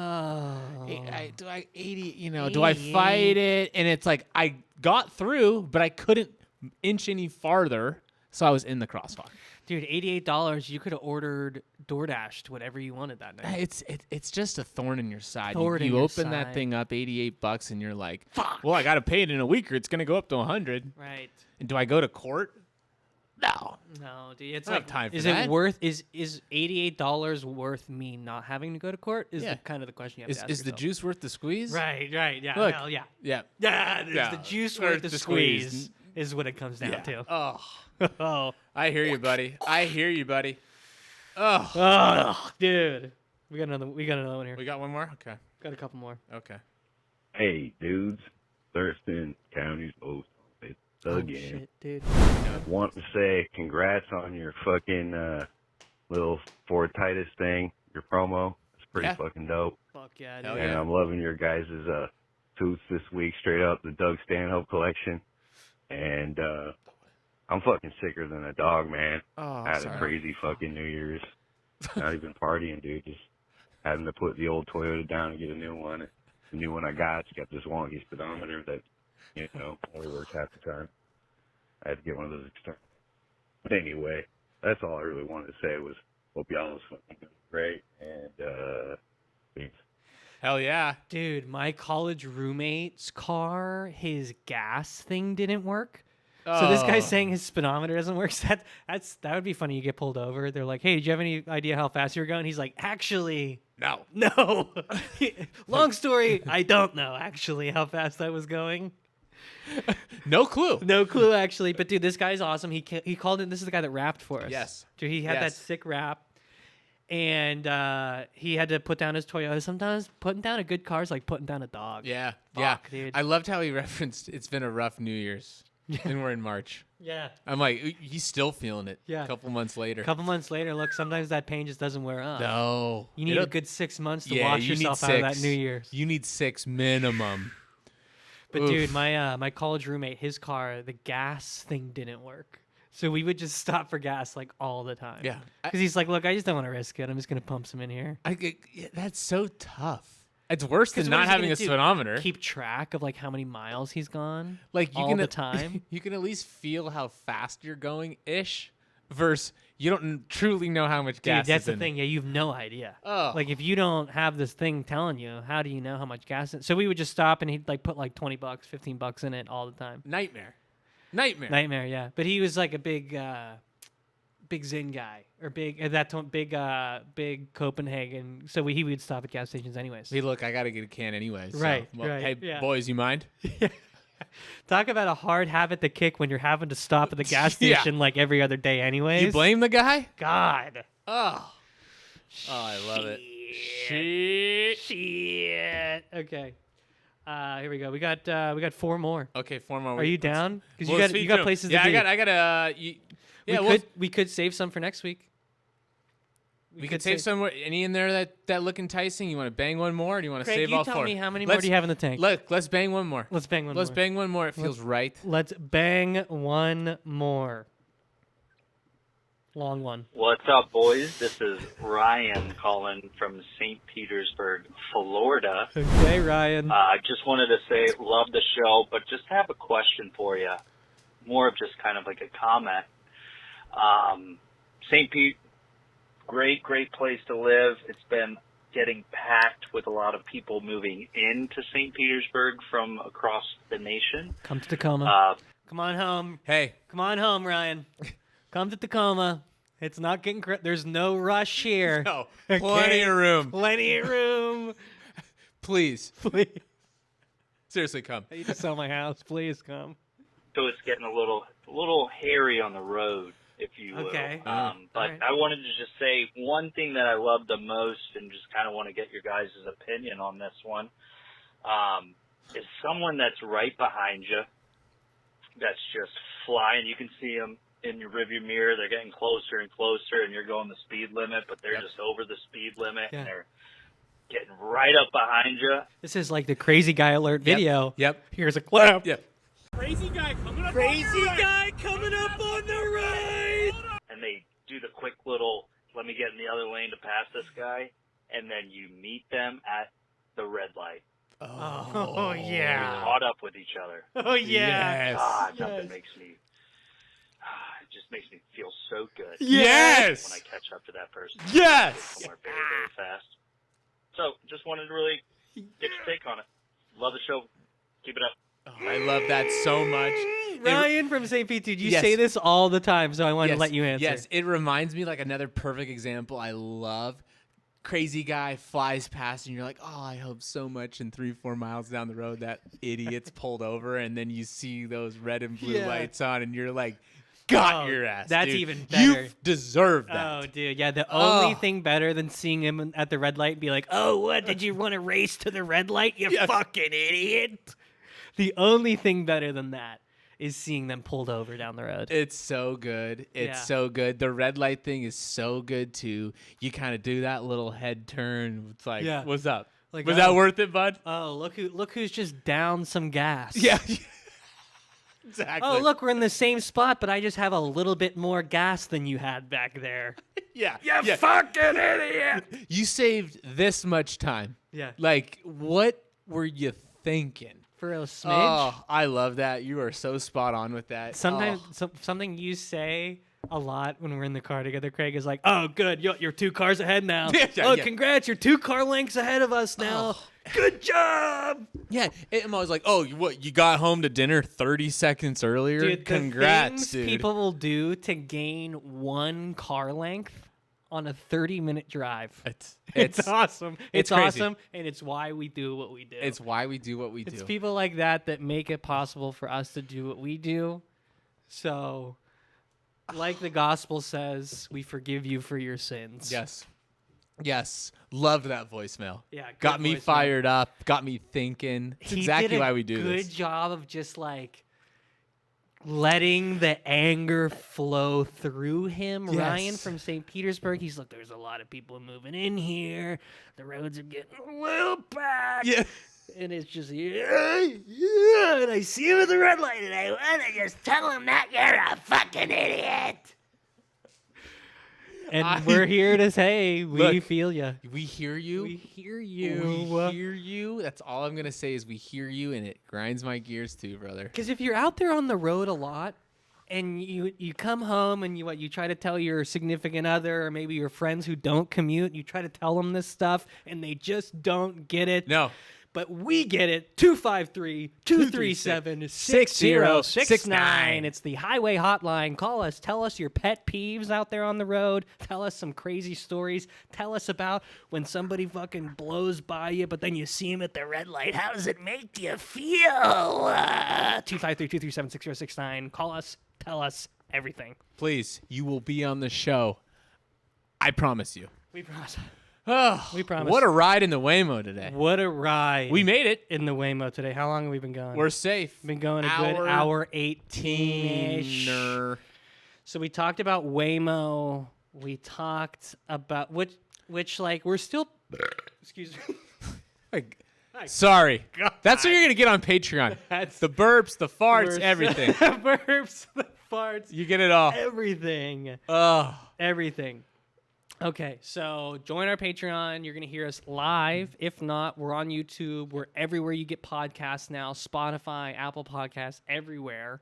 I fight it? And it's like I got through, but I couldn't inch any farther, so I was in the crosswalk. Dude, $88, you could have ordered DoorDashed whatever you wanted that night. It's just a thorn in your side. Thorn in You your open that side. thing up, $88, and you're like, well, I got to pay it in a week or it's going to go up to $100. Right. And do I go to court? No. No, dude, it's I don't like, have time for is that. it worth, is $88 worth me not having to go to court? Is Yeah. the kind of the question you have Is to ask the yourself. juice worth the squeeze? Right, yeah, Look, hell yeah. Yeah. Yeah, there's the juice worth the squeeze. squeeze is what it comes down Yeah. to. Oh, I hear you, buddy. Oh, Oh, dude. We got another one here. We got one more? Okay. Got a couple more. Okay. Hey, dudes. Thurston County's Post Office again. Shit, dude. Want to say congrats on your fucking little Ford Titus thing, your promo. It's pretty Yeah. fucking dope. Fuck yeah, dude. And I'm loving your guys' suits this week, straight up the Doug Stanhope collection. And I'm fucking sicker than a dog, man. Oh, I had sorry. a crazy fucking New Year's. Not even partying, dude. Just having to put the old Toyota down and get a new one. The new one I got, it's got this wonky speedometer that, only works half the time. I had to get one of those external. But anyway, that's all I really wanted to say was hope y'all was fucking doing great. And, peace. Hell yeah. Dude, my college roommate's car, his gas thing didn't work. So this guy's Oh. saying his speedometer doesn't work. So that would be funny. You get pulled over. They're like, "Hey, did you have any idea how fast you were going?" He's like, "Actually, no." Long story, I don't know actually how fast I was going. No clue. No clue actually. But dude, this guy's awesome. He called in. This is the guy that rapped for us. Yes. Dude, he had that Yes. sick rap. And he had to put down his Toyota. Sometimes putting down a good car is like putting down a dog. Yeah. Fuck, dude. I loved how he referenced it's been a rough New Year's. and we're in March. Yeah. I'm like, he's still feeling it. Yeah. A couple months later. A couple months later, look, sometimes that pain just doesn't wear off. No. You need a good 6 months to Yeah, wash you need yourself out of that 6. New Year's. You need 6 minimum. But Oof. dude, my college roommate, his car, the gas thing didn't work. So we would just stop for gas like all the time. Yeah. Because he's like, look, I just don't want to risk it. I'm just going to pump some in here. That's so tough. It's worse than 'Cause what not is he having gonna a do? speedometer. Keep track of like how many miles he's gone. Like you all can the time. You can at least feel how fast you're going ish. Versus you don't truly know how much gas. Dude, that's is the in thing. it. Yeah, you have no idea. Oh. Like if you don't have this thing telling you, how do you know how much gas? So we would just stop and he'd like put like $20, $15 in it all the time. Nightmare. Nightmare. Yeah, but he was like a big Zen guy or big at that time, big Copenhagen. So he would stop at gas stations anyways. Hey, look, I gotta get a can anyways. Right, So, right, Hey, yeah. boys, you mind? Talk about a hard habit to kick when you're having to stop at the gas Yeah. station like every other day anyways. You blame the guy? God. Oh, I love it. Shit. Okay. Here we go. We got 4 more. Okay, 4 more. Are you down? Because Well, you speak got to 'em. places Yeah, to be. I got. Yeah, we could save some for next week. We could save some. Any in there that look enticing? You want to bang one more, or do you want to Craig, save you all tell 4? me how many more do you have in the tank? Let's bang one more. Let's bang one Let's more. bang one more. It feels right. Let's bang one more. Long one. What's up, boys? This is Ryan calling from St. Petersburg, Florida. Okay, Ryan. I just wanted to say, love the show, but just have a question for you. More of just kind of like a comment. St. Pete, great place to live. It's been getting packed with a lot of people moving into St. Petersburg from across the nation. Come to Tacoma. Come on home. Hey. Come on home, Ryan. Come to Tacoma. It's not getting... There's no rush here. No. Plenty of room. Plenty of room. Please. Please. Seriously, come. I need to sell my house. Please come. So it's getting a little hairy on the road, if you will. Okay. But All right. I wanted to just say one thing that I love the most, and just kind of want to get your guys' opinion on this one, is someone that's right behind you, that's just flying. You can see them in your rearview mirror. They're getting closer and closer, and you're going the speed limit, but they're just over the speed limit, and they're getting right up behind you. This is like the crazy guy alert video. Yep. Here's a clip. Yep. Crazy guy coming up Crazy on the right. guy coming up on the right. And they do the quick little, let me get in the other lane to pass this guy, and then you meet them at the red light. Oh, You're yeah. caught up with each other. Oh, yeah. Yes. Nothing makes me, it just makes me feel so good. Yes. When I catch up to that person. Yes. Somewhere very, very fast. So, just wanted to really get your take on it. Love the show. Keep it up. I love that so much. Ryan from St. Pete, dude, you Yes. say this all the time, so I wanted to let you answer. Yes, it reminds me like another perfect example I love. Crazy guy flies past and you're like, oh, I hope so much in 3-4 miles down the road that idiot's pulled over, and then you see those red and blue Yeah. lights on and you're like, got Oh, your ass. that's dude. even better. You deserve that. Oh, dude, yeah. The only thing better than seeing him at the red light and be like, oh, what? Did you want to race to the red light, you fucking idiot? The only thing better than that is seeing them pulled over down the road. It's so good. It's so good. The red light thing is so good too. You kind of do that little head turn. It's like, Yeah. what's up? Like, Was oh. that worth it, bud? Oh, look who's just down some gas. Yeah. Exactly. Oh, look, we're in the same spot, but I just have a little bit more gas than you had back there. Yeah. You fucking idiot. You saved this much time. Yeah. Like, what were you thinking? For a smidge. Oh, I love that. You are so spot on with that. Sometimes Oh. something you say a lot when we're in the car together, Craig, is like, oh, good, you're 2 cars ahead now. Yeah, oh, yeah. congrats, you're 2 car lengths ahead of us now. Good job. Yeah, I'm always like, oh, you got home to dinner 30 seconds earlier? Dude, Congrats, the things dude. people will do to gain 1 car length on a 30-minute drive. It's awesome. It's crazy. awesome, and it's why we do what we do. It's why we do what we do. It's people like that make it possible for us to do what we do. So, like the gospel says, we forgive you for your sins. Yes. Yes. Loved that voicemail. Yeah, good Got me voicemail. fired up. Got me thinking. It's He exactly did a why we do good this. job of just like letting the anger flow through him. Yes. Ryan from St. Petersburg, he's like, there's a lot of people moving in here. The roads are getting a little packed. Yeah. And it's just, and I see him at the red light, and I want to just tell him that you're a fucking idiot. And we're here to say, we feel you. We hear you. We hear you. We hear you. That's all I'm going to say is we hear you, and it grinds my gears too, brother. Because if you're out there on the road a lot, and you come home and you try to tell your significant other or maybe your friends who don't commute, you try to tell them this stuff, and they just don't get it. No. But we get it. 253-237-6069. It's the highway hotline. Call us. Tell us your pet peeves out there on the road. Tell us some crazy stories. Tell us about when somebody fucking blows by you, but then you see him at the red light. How does it make you feel? 253-237-6069. Call us. Tell us everything. Please, you will be on the show. I promise you. We promise. Oh, we promise. What a ride in the Waymo today. What a ride. We made it. In the Waymo today. How long have we been going? We're safe. Been going a good hour 18-ish. So we talked about Waymo. We talked about which like we're still excuse me. Sorry. That's what you're going to get on Patreon. That's the burps, the farts, everything. The burps, the farts. You get it all. Everything. Everything. Okay, so join our Patreon. You're going to hear us live. If not, we're on YouTube. We're everywhere you get podcasts now. Spotify, Apple Podcasts, everywhere.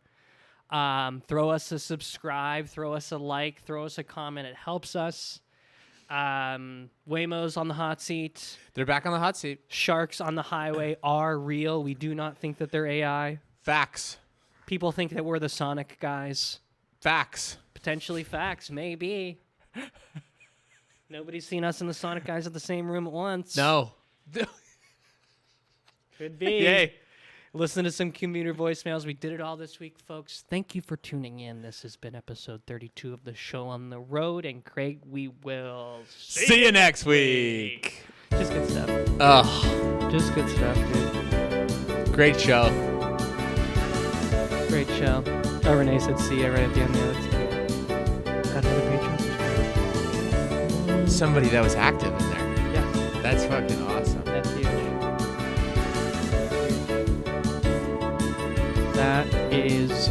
Throw us a subscribe. Throw us a like. Throw us a comment. It helps us. Waymo's on the hot seat. They're back on the hot seat. Sharks on the highway are real. We do not think that they're AI. Facts. People think that we're the Sonic guys. Facts. Potentially facts. Maybe. Nobody's seen us and the Sonic guys at the same room at once. No. Could be. Yay. Listen to some commuter voicemails. We did it all this week, folks. Thank you for tuning in. This has been episode 32 of the show on the road. And Craig, we will see you next week. Just good stuff. Ugh. Just good stuff, dude. Great show. Great show. Oh, Rene said see you right at the end there. That's cute. Got another Patreon. Somebody that was active in there. Yeah. That's fucking awesome. That's huge. That is